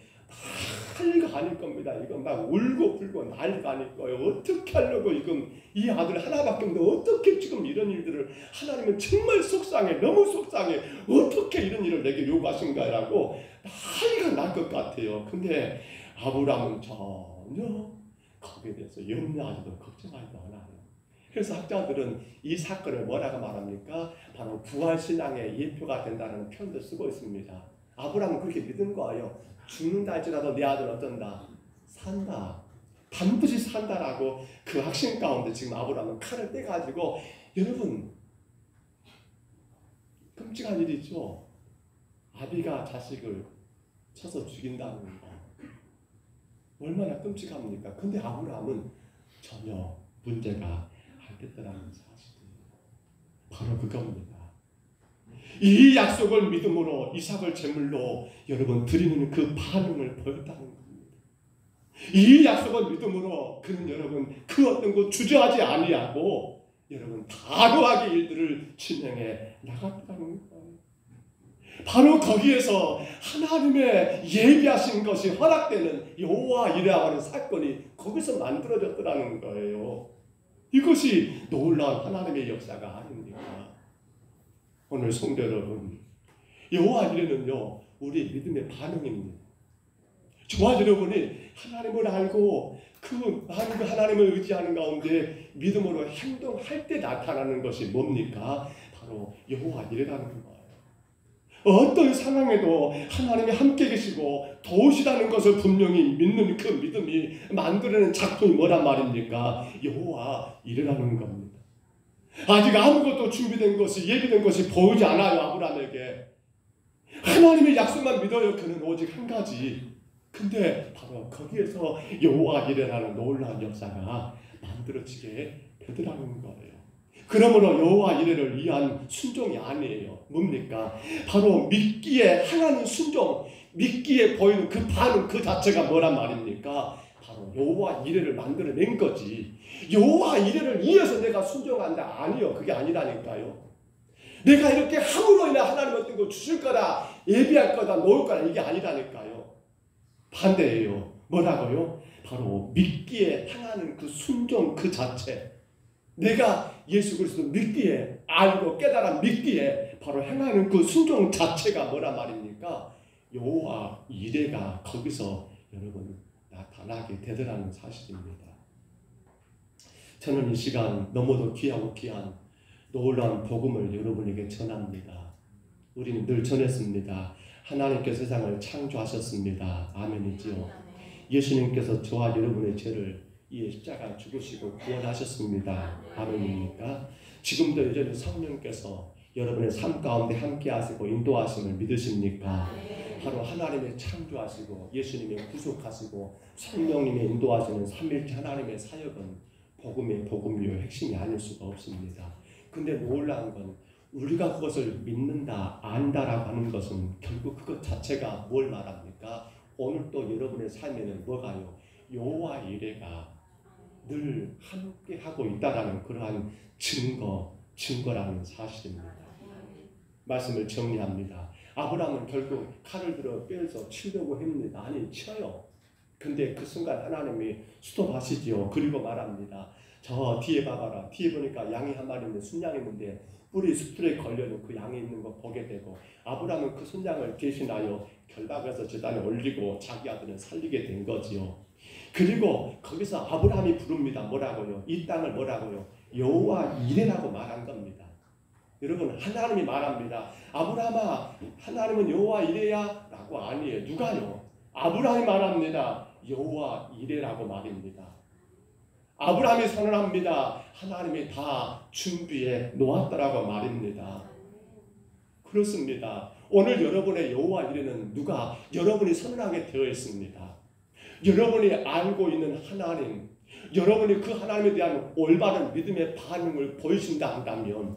난리가 아닐 겁니다. 이건 막 울고 불고 난리가 아닐 거예요. 어떻게 하려고 지금 이 아들 하나밖에 없는데 어떻게 지금 이런 일들을 하나님은 정말 속상해. 너무 속상해. 어떻게 이런 일을 내게 요구하신가라고 난리가 날 것 같아요. 근데 아브라함은 전혀 거기에 대해서 염려하지도 걱정하지도 않아요. 그래서 학자들은 이 사건을 뭐라고 말합니까? 바로 부활신앙의 예표가 된다는 표현도 쓰고 있습니다. 아브라함은 그렇게 믿은 거예요. 죽는다 할지라도 내 아들은 어떤다? 산다. 반드시 산다라고 그 확신 가운데 지금 아브라함은 칼을 떼가지고 여러분 끔찍한 일이죠. 아비가 자식을 쳐서 죽인다는 거. 얼마나 끔찍합니까? 근데 아브라함은 전혀 문제가 안 됐다는 사실이에요. 바로 그겁니다. 이 약속을 믿음으로 이삭을 제물로 여러분 드리는 그 반응을 보였다는 겁니다. 이 약속을 믿음으로 그는 여러분 그 어떤 것 주저하지 아니하고 여러분 단호하게 일들을 진행해 나갔다는 거예요. 바로 거기에서 하나님의 예비하신 것이 허락되는 여호와 이레하고 하는 사건이 거기서 만들어졌더라는 거예요. 이것이 놀라운 하나님의 역사가 아닙니까? 오늘 성도 여러분, 여호와 이레는요 우리 믿음의 반응입니다. 저와 여러분이 하나님을 알고 그 하나님을 의지하는 가운데 믿음으로 행동할 때 나타나는 것이 뭡니까? 바로 여호와 이레라는 거예요. 어떤 상황에도 하나님이 함께 계시고 도우시다는 것을 분명히 믿는 그 믿음이 만들어낸 작품이 뭐란 말입니까? 여호와 이레라는 겁니다. 아직 아무것도 준비된 것이 예비된 것이 보이지 않아요. 아브라함에게 하나님의 약속만 믿어요. 그는 오직 한 가지. 근데 바로 거기에서 여호와 이레라는 놀라운 역사가 만들어지게 되더라는 거예요. 그러므로 여호와 이레를 위한 순종이 아니에요. 뭡니까? 바로 믿기에 향하는 순종, 믿기에 보이는 그 반응 그 자체가 뭐란 말입니까? 바로 여호와 이레를 만들어낸 거지. 여호와 이레를 위해서 내가 순종한다. 아니요. 그게 아니라니까요. 내가 이렇게 함으로 인해 하나님 어떤 거 주실 거다, 예비할 거다, 놓을 거다, 이게 아니라니까요. 반대예요. 뭐라고요? 바로 믿기에 향하는 그 순종 그 자체. 내가 예수 그리스도 믿기에, 알고 깨달아 믿기에 바로 행하는 그 순종 자체가 뭐란 말입니까? 여호와 이레가 거기서 여러분 나타나게 되더라는 사실입니다. 저는 이 시간 너무도 귀하고 귀한 놀라운 복음을 여러분에게 전합니다. 우리는 늘 전했습니다. 하나님께서 세상을 창조하셨습니다. 아멘이지요. 예수님께서 저와 여러분의 죄를 이 십자가에 죽으시고 구원하셨습니다. 아멘입니까? 지금도 여전히 성령께서 여러분의 삶 가운데 함께 하시고 인도하심을 믿으십니까? 바로 하나님의 창조하시고 예수님의 구속하시고 성령님의 인도하시는 삼일째 하나님의 사역은 복음의 핵심이 아닐 수가 없습니다. 근데 놀라운 건 우리가 그것을 믿는다, 안다라고 하는 것은 결국 그것 자체가 뭘 말합니까? 오늘 또 여러분의 삶에는 뭐가요? 여호와 이레가 늘 함께 하고 있다라는 그러한 증거라는 사실입니다. 말씀을 정리합니다. 아브라함은 결국 칼을 들어 빼서 치려고 했습니다. 아니, 쳐요. 근데 그 순간 하나님이 스톱하시지요. 그리고 말합니다. 저 뒤에 봐봐라. 뒤에 보니까 양이 한 마리 있는데, 순양이 있는데 뿔이 숫줄에 걸려는 그 양이 있는 거 보게 되고, 아브라함은 그 순양을 대신하여 결박해서 제단에 올리고 자기 아들을 살리게 된 거지요. 그리고 거기서 아브라함이 부릅니다. 뭐라고요? 이 땅을 뭐라고요? 여호와 이레라고 말한 겁니다. 여러분, 하나님이 말합니다. 아브라함아, 하나님은 여호와 이레야? 라고 아니에요. 누가요? 아브라함이 말합니다. 여호와 이레라고 말입니다. 아브라함이 선언합니다. 하나님이 다 준비해 놓았다라고 말입니다. 그렇습니다. 오늘 여러분의 여호와 이레는 누가? 여러분이 선언하게 되어 있습니다. 여러분이 알고 있는 하나님, 여러분이 그 하나님에 대한 올바른 믿음의 반응을 보이신다 한다면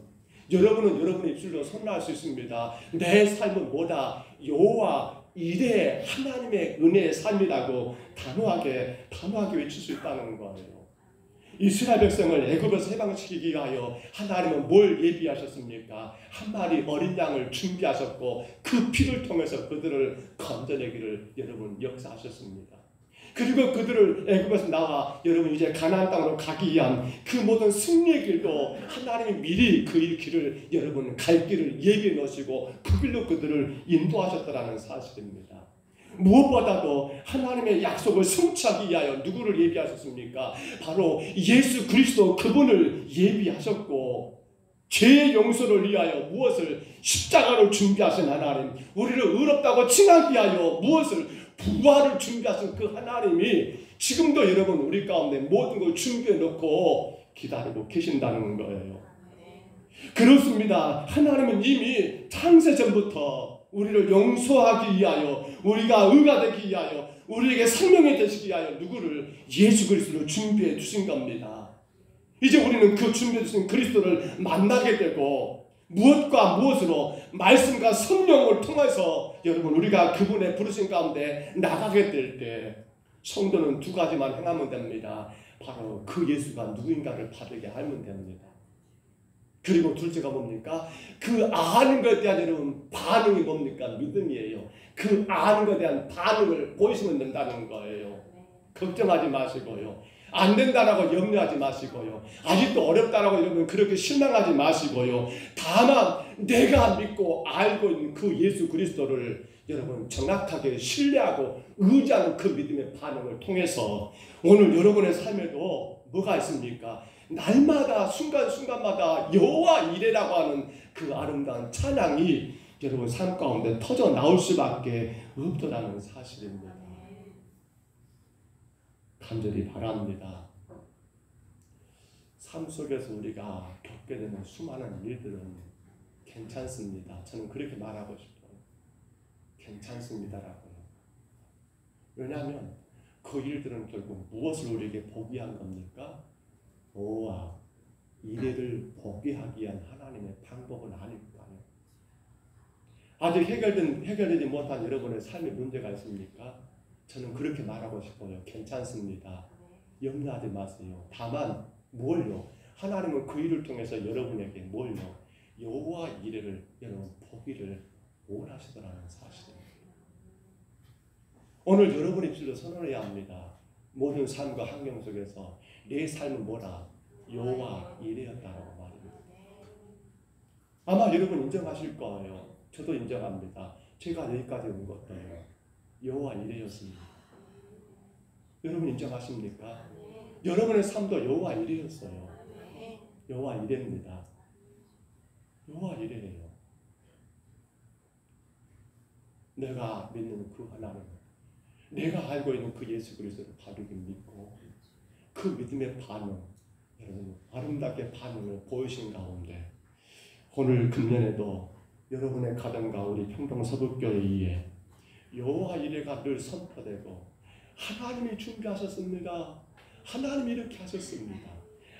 여러분은 여러분의 입술로 선언할 수 있습니다. 내 삶은 뭐다? 여호와 이레 하나님의 은혜의 삶이라고 단호하게 외칠 수 있다는 거예요. 이스라엘 백성을 애굽에서 해방시키기 위하여 하나님은 뭘 예비하셨습니까? 한 마리 어린 양을 준비하셨고 그 피를 통해서 그들을 건져내기를 여러분 역사하셨습니다. 그리고 그들을 애굽에서 나와 여러분 이제 가나안 땅으로 가기 위한 그 모든 승리의 길도 하나님이 미리 그 길을 여러분 갈 길을 예비해 놓으시고 그 길로 그들을 인도하셨다는 사실입니다. 무엇보다도 하나님의 약속을 성취하기 위하여 누구를 예비하셨습니까? 바로 예수 그리스도 그분을 예비하셨고 죄의 용서를 위하여 무엇을? 십자가를 준비하신 하나님, 우리를 의롭다고 칭하기 위하여 무엇을? 부활을 준비하신 그 하나님이 지금도 여러분 우리 가운데 모든 걸 준비해 놓고 기다리고 계신다는 거예요. 그렇습니다. 하나님은 이미 창세 전부터 우리를 용서하기 위하여, 우리가 의가 되기 위하여, 우리에게 생명이 되시기 위하여 누구를? 예수 그리스도를 준비해 주신 겁니다. 이제 우리는 그 준비해 주신 그리스도를 만나게 되고 무엇과 무엇으로? 말씀과 성령을 통해서 여러분 우리가 그분의 부르신 가운데 나가게 될 때 성도는 두 가지만 행하면 됩니다. 바로 그 예수가 누구인가를 바르게 알면 됩니다. 그리고 둘째가 뭡니까? 그 아는 것에 대한 여러분 반응이 뭡니까? 믿음이에요. 그 아는 것에 대한 반응을 보이시면 된다는 거예요. 걱정하지 마시고요. 안 된다라고 염려하지 마시고요. 아직도 어렵다라고 여러분 그렇게 실망하지 마시고요. 다만 내가 믿고 알고 있는 그 예수 그리스도를 여러분 정확하게 신뢰하고 의지하는 그 믿음의 반응을 통해서 오늘 여러분의 삶에도 뭐가 있습니까? 날마다 순간순간마다 여호와 이레라고 하는 그 아름다운 찬양이 여러분 삶 가운데 터져 나올 수밖에 없더라는 사실입니다. 간절히 바랍니다. 삶 속에서 우리가 겪게 되는 수많은 일들은 괜찮습니다. 저는 그렇게 말하고 싶어요. 괜찮습니다라고요. 왜냐하면 그 일들은 결국 무엇을 우리에게 보게 한 겁니까? 여호와 이레를 보게 하기 위한 하나님의 방법은 아닐까요? 아직 해결되지 못한 여러분의 삶의 문제가 있습니까? 저는 그렇게 말하고 싶어요. 괜찮습니다. 염려하지 마세요. 다만 뭘요? 하나님은 그 일을 통해서 여러분에게 뭘요? 여호와 이레를 여러분 보기를 원하시더라는 사실입니다. 오늘 여러분의 입술로 선언해야 합니다. 모든 삶과 환경 속에서 내 삶은 뭐라? 여호와 이레였다라고 말입니다. 아마 여러분 인정하실 거예요. 저도 인정합니다. 제가 여기까지 온 것도 여호와 이레였습니다. 여러분 인정하십니까? 여러분의 삶도 여호와 이레였어요. 여호와 이레입니다. 여호와 이레예요. 내가 믿는 그 하나님, 내가 알고 있는 그 예수 그리스도를 바르게 믿고 그 믿음의 반응, 여러분 아름답게 반응을 보이신 가운데 오늘 금년에도 여러분의 가정과 우리 평동서북교회에 여호와 이레가 늘 선포되고 하나님이 준비하셨습니다. 하나님이 이렇게 하셨습니다.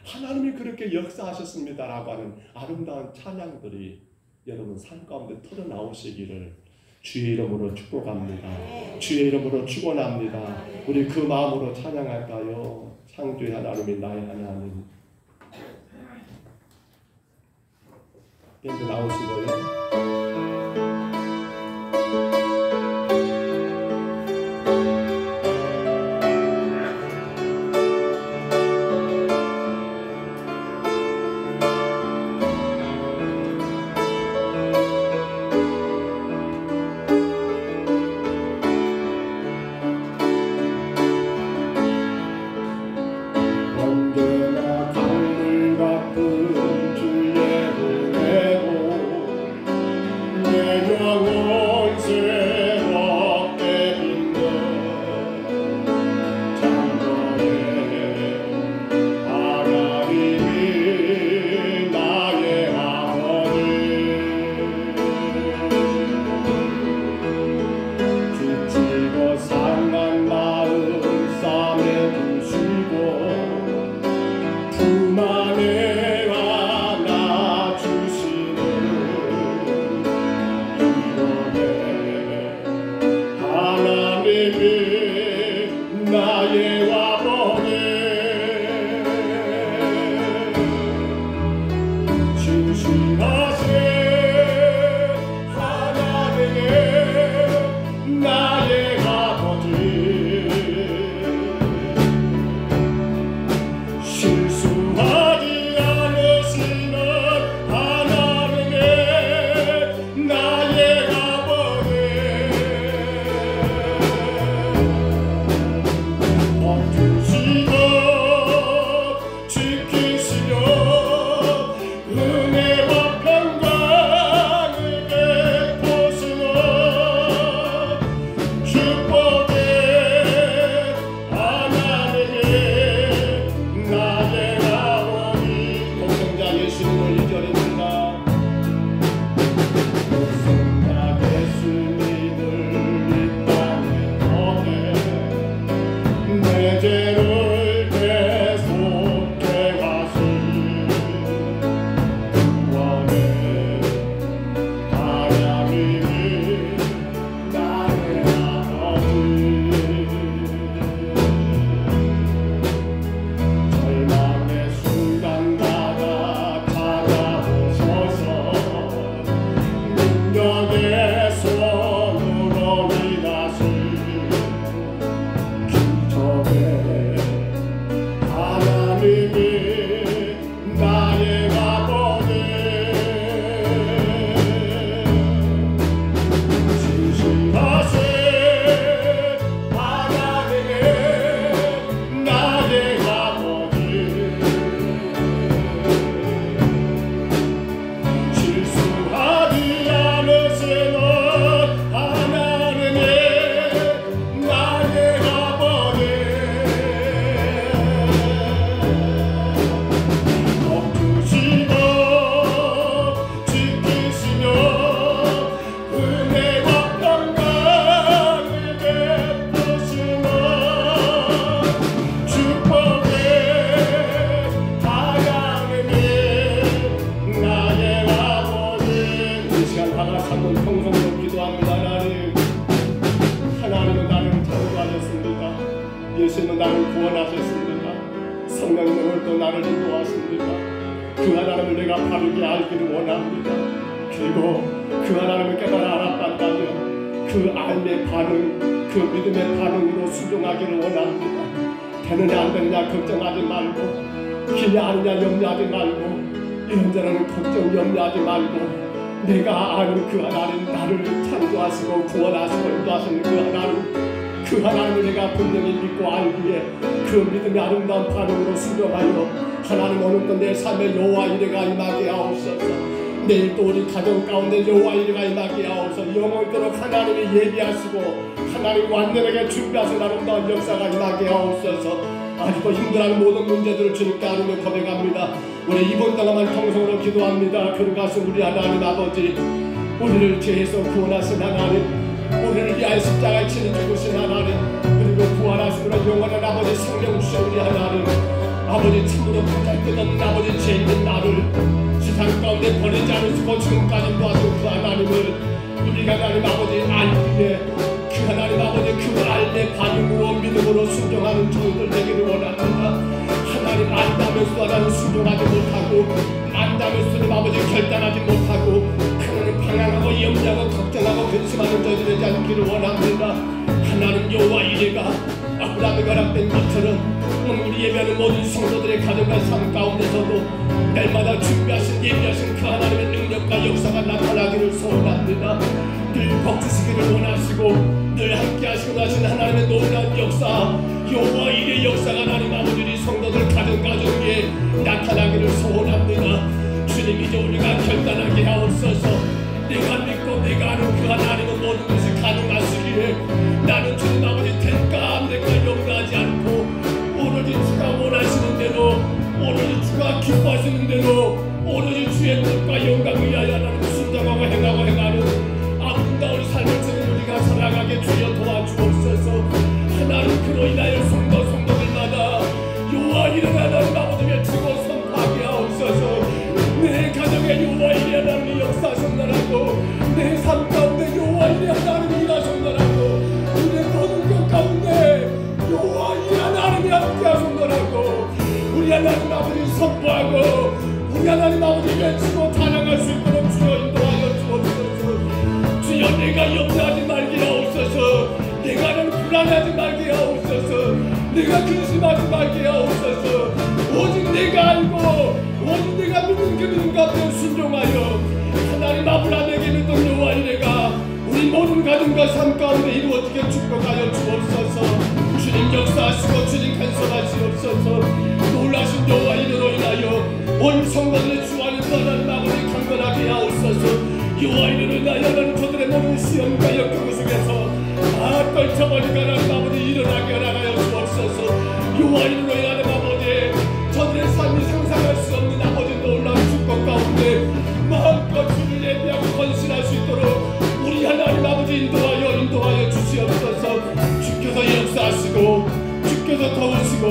하나님이 그렇게 역사하셨습니다라고 하는 아름다운 찬양들이 여러분 삶 가운데 터져 나오시기를 주의 이름으로 축복합니다. 주의 이름으로 축원합니다. 우리 그 마음으로 찬양할까요? 창조의 하나님이 나의 하나님. 밴드 나오시고요. 언제나 강물 같은 주의 은혜로 한번 평성으로 기도합니다. 하나님은 나를 창조하셨습니다. 예수님은 나를 구원하셨습니다. 성령님은 오늘도 나를 인도하십니다. 그 하나님을 내가 바르게 알기를 원합니다. 그리고 그 하나님을 깨달아 알아간다면 그 알의 반응, 그 믿음의 반응으로 순종하기를 원합니다. 되느냐 안 되느냐 걱정하지 말고, 기냐 아니냐 염려하지 말고, 이런저런 걱정 염려하지 말고, 내가 아는 그 하나님, 나를 창조하시고 구원하시고 인도하시는 그 하나님을 내가 분명히 믿고 알기에 그 믿음의 아름다운 반응으로 순종하여 하나님 오늘도 내 삶에 여호와 이레가 임하게 하옵소서. 내일 또 우리 가정 가운데 여호와 이레가 임하게 하옵소서. 영원토록 하나님이 예비하시고 하나님 완전하게 준비하신 아름다운 역사가 임하게 하옵소서. 아직도 힘들어하는 모든 문제들을 주님께 아뢰며 고백합니다. 우리 이번 동안만 통성으로 기도합니다. 그러가신 우리 하나님 아버지, 우리를 죄에서 구원하신 하나님, 우리를 위하여 십자가에 친히 죽으신 하나님, 그리고 부활하신 우리 영원한 아버지 생명 주신 우리 하나님, 아버지 참으로 보잘것없는 아버지 죄 있는 나를 세상 가운데 버리지 않으시고 지금까지 도와준 그 하나님을 우리가 하나님 아버지 알기에 그 하나님 아버지 그 알의 반응으로 믿음으로 순종하는 저희들 되기를 원합니다. 하나님 안다면서도 하나님 순종하지 못하고, 안다면서도 아버지 결단하지 못하고, 하나님 방황하고 염려하고 걱정하고 근심하는 저희들 되지 않기를 원합니다. 하나님 여호와 이레가 아브라함에 허락된 것처럼 오늘 우리 예배하는 모든 성도들의 가정과 삶 가운데서도 날마다 준비하신 예비하신 그 하나님의 능력과 역사가 나타나기를 소원합니다. 늘 복주시기를 원하시고 늘 함께 하시고 하신 하나님의 놀라운 역사, 여호와 이레의 역사가 하나님 아버지 우리 성도들 가정에 나타나기를 소원합니다. 주님, 이제 우리가 결단하게 하옵소서. 내가 믿고 내가 아는 그 하나님은 모든 것이 가능하시기에 나는 주님 아버지 대가 염려하지 않고 오로지 주가 원하시는 대로, 오로지 주가 기뻐하시는 대로, 오로지 주의 뜻과 영광을 위하여 하나님 순종하고 행하는 아름다운 삶을 지금 우리가 살아가게 주여 도와주옵소서. 하나님, 그로 인하여 성도들마다 여호와 이레 하나님 아버지 외치고 선포하게 하옵소서. 내 가정에 여호와 이레 하나님이 역사하셨나라고, 내 삶 가운데 여호와 이레 하나님이 일하셨나라고, 우리의 모든 것 가운데 여호와 이레 하나님이 함께 하셨나라고 우리 하나님 아버지 선포하고 우리 하나님 아버지 외치고 찬양할 수 있도록 주여 인도하여 주옵소서. 주여, 내가 염려하지 말게 하옵소서. 내가 불안하지 말게 하옵소서. 내가 근심하지 말게 하옵소서. 오직 내가 알고 오직 내가 믿는 그 믿음 가운데 순종하여 하나님 아브라함에게 믿던 여호와 이레가 우리 모든 가정과 삶 가운데 이루어지게 축복하여 주옵소서. 주님 역사하시고 주님 간섭하시옵소서. 놀라신 여호와 이레로 인하여 온 성도들의 주하는 하나님 아버지 강건하게 하옵소서. 여호와 이레로 인하여 하나님 저들의 모든 시험과 역경 속에서 다 떨쳐버리고 하나님 아버지 일어나게 하여 주옵소서. 여호와 이레로 인하여 아버지 저들의 삶이 상상할 수 없는 아버지 놀라운 축복 가운데 마음껏 주를 예배하고 헌신할 수 있도록 우리 하나님 아버지 인도하여 주시옵소서. 주께서 역사하시고 주께서 도우시고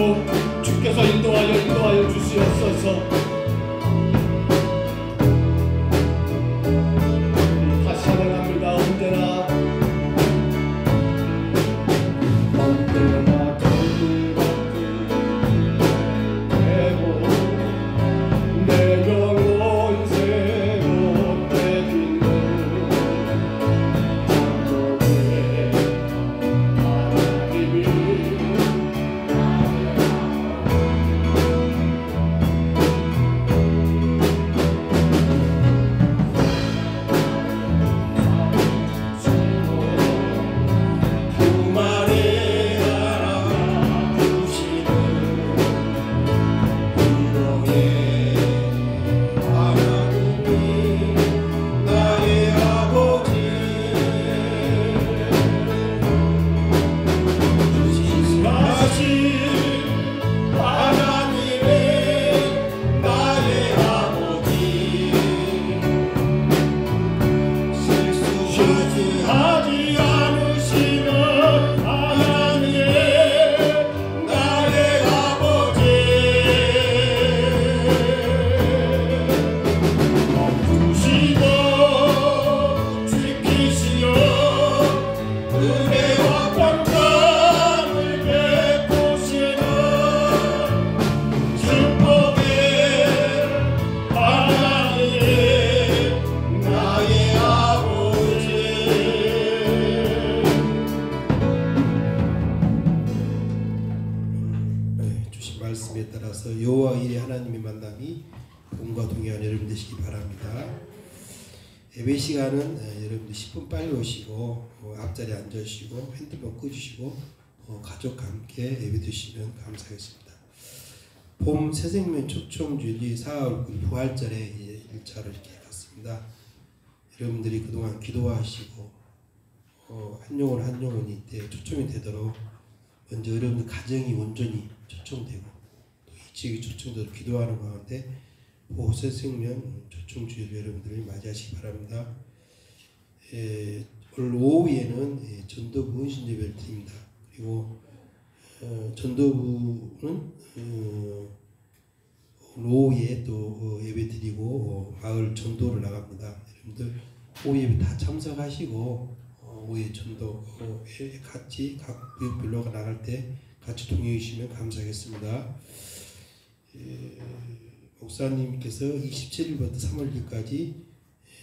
주께서 인도하여 주시옵소서. 다시 찬양합니다. 언제나 내 영혼 새롭게 빛는 창조주의 하나님이 예배 시간은 여러분들 10분 빨리 오시고 앞자리에 앉으시고 핸드폰 끄주시고 가족과 함께 예배 드시면 감사하겠습니다. 봄 새생명 초청주일이 4월 9일 부활절에 이제 1차로 이렇게 갔습니다. 여러분들이 그동안 기도하시고 한 영혼 한 영혼이 이때 초청이 되도록 먼저 여러분들 가정이 온전히 초청되고 또 이 지역이 초청되도록 기도하는 가운데 보호새생명 초청주일 여러분들을 맞이하시기 바랍니다. 오늘 오후에는 전도부 은신예배를 드립니다. 그리고 전도부는 오후에 또 예배 드리고 마을 전도를 나갑니다. 여러분들 오후 예배 다 참석하시고 오후에 전도에 같이 각 구역별로 나갈 때 같이 동행해 주시면 감사하겠습니다. 목사님께서 27일부터 3월까지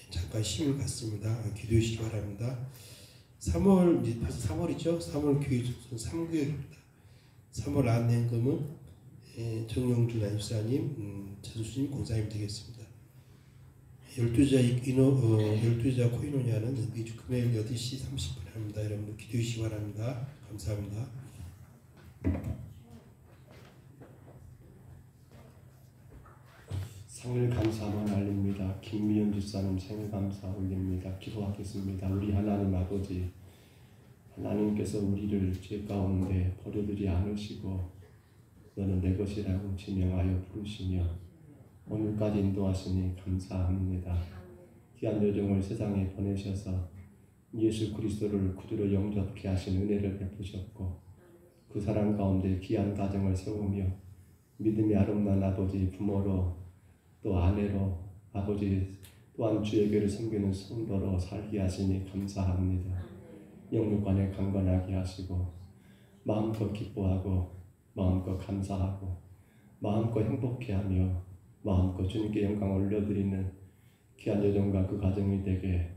잠깐 쉼을 갖습니다. 기도해 주시기 바랍니다. 3월 이제 벌써 3월이죠. 3월 교회 접선 3교회입니다. 3월 안내금은 정영준 안수사님, 전수님 공사님 되겠습니다. 12자 코이노냐는 매주 금요일 8시 30분에 합니다. 여러분들 기도해 주시기 바랍니다. 감사합니다. 생일 감사만 알립니다. 김미연 집사님 생일 감사 올립니다. 기도하겠습니다. 우리 하나님 아버지, 하나님께서 우리를 죄 가운데 버려두지 않으시고 너는 내 것이라고 지명하여 부르시며 오늘까지 인도하시니 감사합니다. 귀한 여종을 세상에 보내셔서 예수 그리스도를 구주로 영접케 하신 은혜를 베푸셨고 그 사랑 가운데 귀한 가정을 세우며 믿음의 아름다운 아버지 부모로 또 아내로 아버지 또한 주의 교회를 섬기는 성도로 살게 하시니 감사합니다. 영육간에 강건하게 하시고 마음껏 기뻐하고 마음껏 감사하고 마음껏 행복해하며 마음껏 주님께 영광 올려드리는 귀한 여정과 그 가정이 되게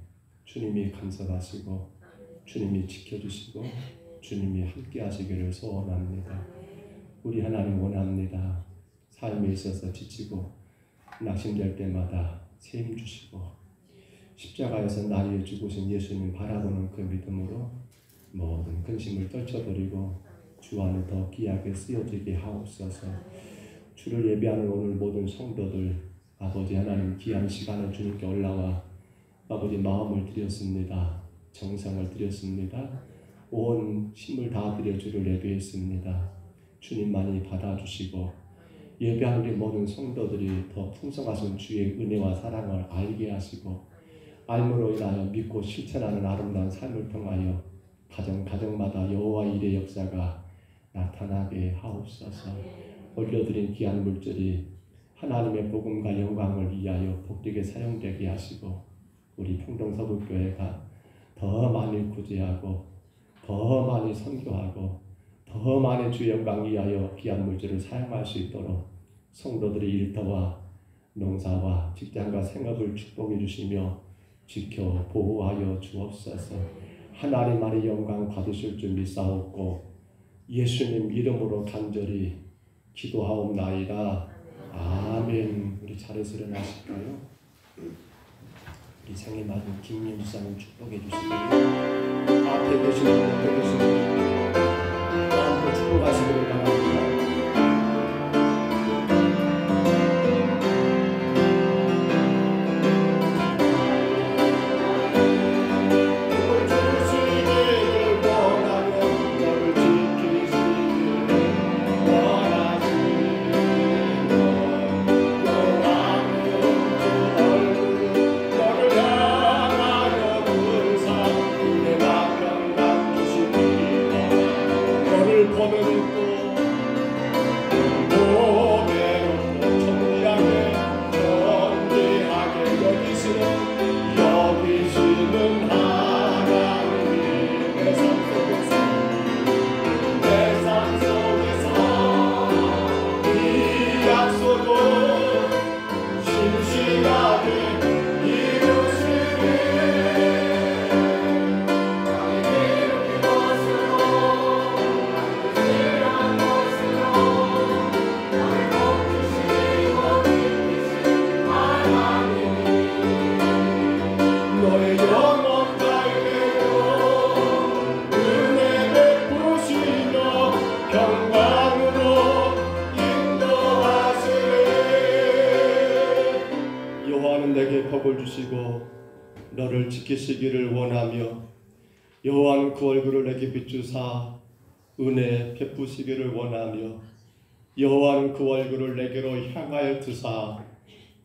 주님이 간섭하시고 주님이 지켜주시고 주님이 함께 하시기를 소원합니다. 우리 하나님 원합니다. 삶에 있어서 지치고 낙심될 때마다 새 힘 주시고 십자가에서 나를 위해 죽으신 예수님 바라보는 그 믿음으로 모든 근심을 떨쳐버리고 주 안에 더 귀하게 쓰여지게 하옵소서. 주를 예배하는 오늘 모든 성도들 아버지 하나님 귀한 시간을 주님께 올라와 아버지 마음을 드렸습니다. 정성을 드렸습니다. 온 힘을 다드려 주를 예배했습니다. 주님만이 받아주시고 예배하는 우리 모든 성도들이 더 풍성하신 주의 은혜와 사랑을 알게 하시고 알므로 인하여 믿고 실천하는 아름다운 삶을 통하여 가정마다 여호와 일의 역사가 나타나게 하옵소서. 올려드린 귀한 물질이 하나님의 복음과 영광을 위하여 복되게 사용되게 하시고 우리 풍동서북교회가 더 많이 구제하고 더 많이 선교하고 더 많은 주의 영광 위하여 귀한 물질을 사용할 수 있도록 성도들의 일터와 농사와 직장과 생업을 축복해 주시며 지켜 보호하여 주옵소서. 하나님 안의 영광 받으실 줄 믿사옵고 예수님 이름으로 간절히 기도하옵나이다. 아멘. 우리 자리에서 일어나실까요? 우리 생일 맞은 김민주 사님 축복해 주시고요. 앞에 계시는 옆에 계시는 마음으로 축복하시기를 바랍니다. 너의 영원 갈대로 은혜 베푸시며 평강으로 인도하시네. 여호와는 내게 복을 주시고 너를 지키시기를 원하며 여호와는 그 얼굴을 내게 비추사 은혜 베푸시기를 원하며 여호와는 그 얼굴을 내게로 향하여 드사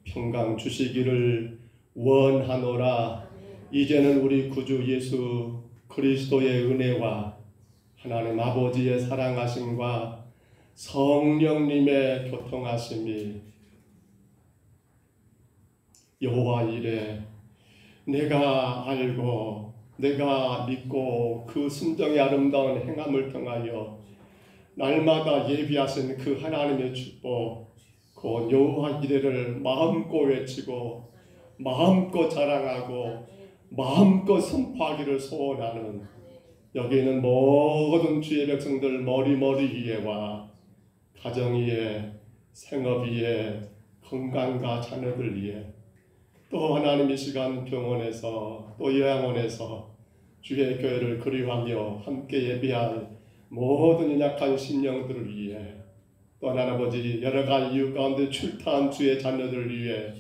평강 주시기를 원하노라. 이제는 우리 구주 예수 그리스도의 은혜와 하나님 아버지의 사랑하심과 성령님의 교통하심이 여호와 이래 내가 알고 내가 믿고 그 순정의 아름다운 행함을 통하여 날마다 예비하신 그 하나님의 축복 그 여호와 이레를 마음껏 외치고 마음껏 자랑하고 마음껏 선포하기를 소원하는 여기 있는 모든 주의 백성들 머리 위에와 가정 위에 생업 위에 건강과 자녀들 위에 또 하나님 이 시간 병원에서 또 요양원에서 주의 교회를 그리워하며 함께 예비할 모든 연약한 심령들을 위해 또 하나님 아버지 여러 가지 이유 가운데 출타한 주의 자녀들을 위해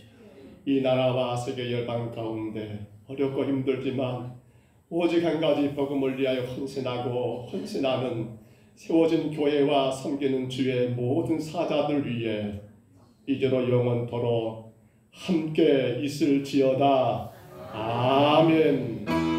이 나라와 세계 열방 가운데 어렵고 힘들지만 오직 한 가지 복음을 위하여 헌신하고 헌신하는 세워진 교회와 섬기는 주의 모든 사자들 위해 이제로 영원토록 함께 있을지어다. 아멘.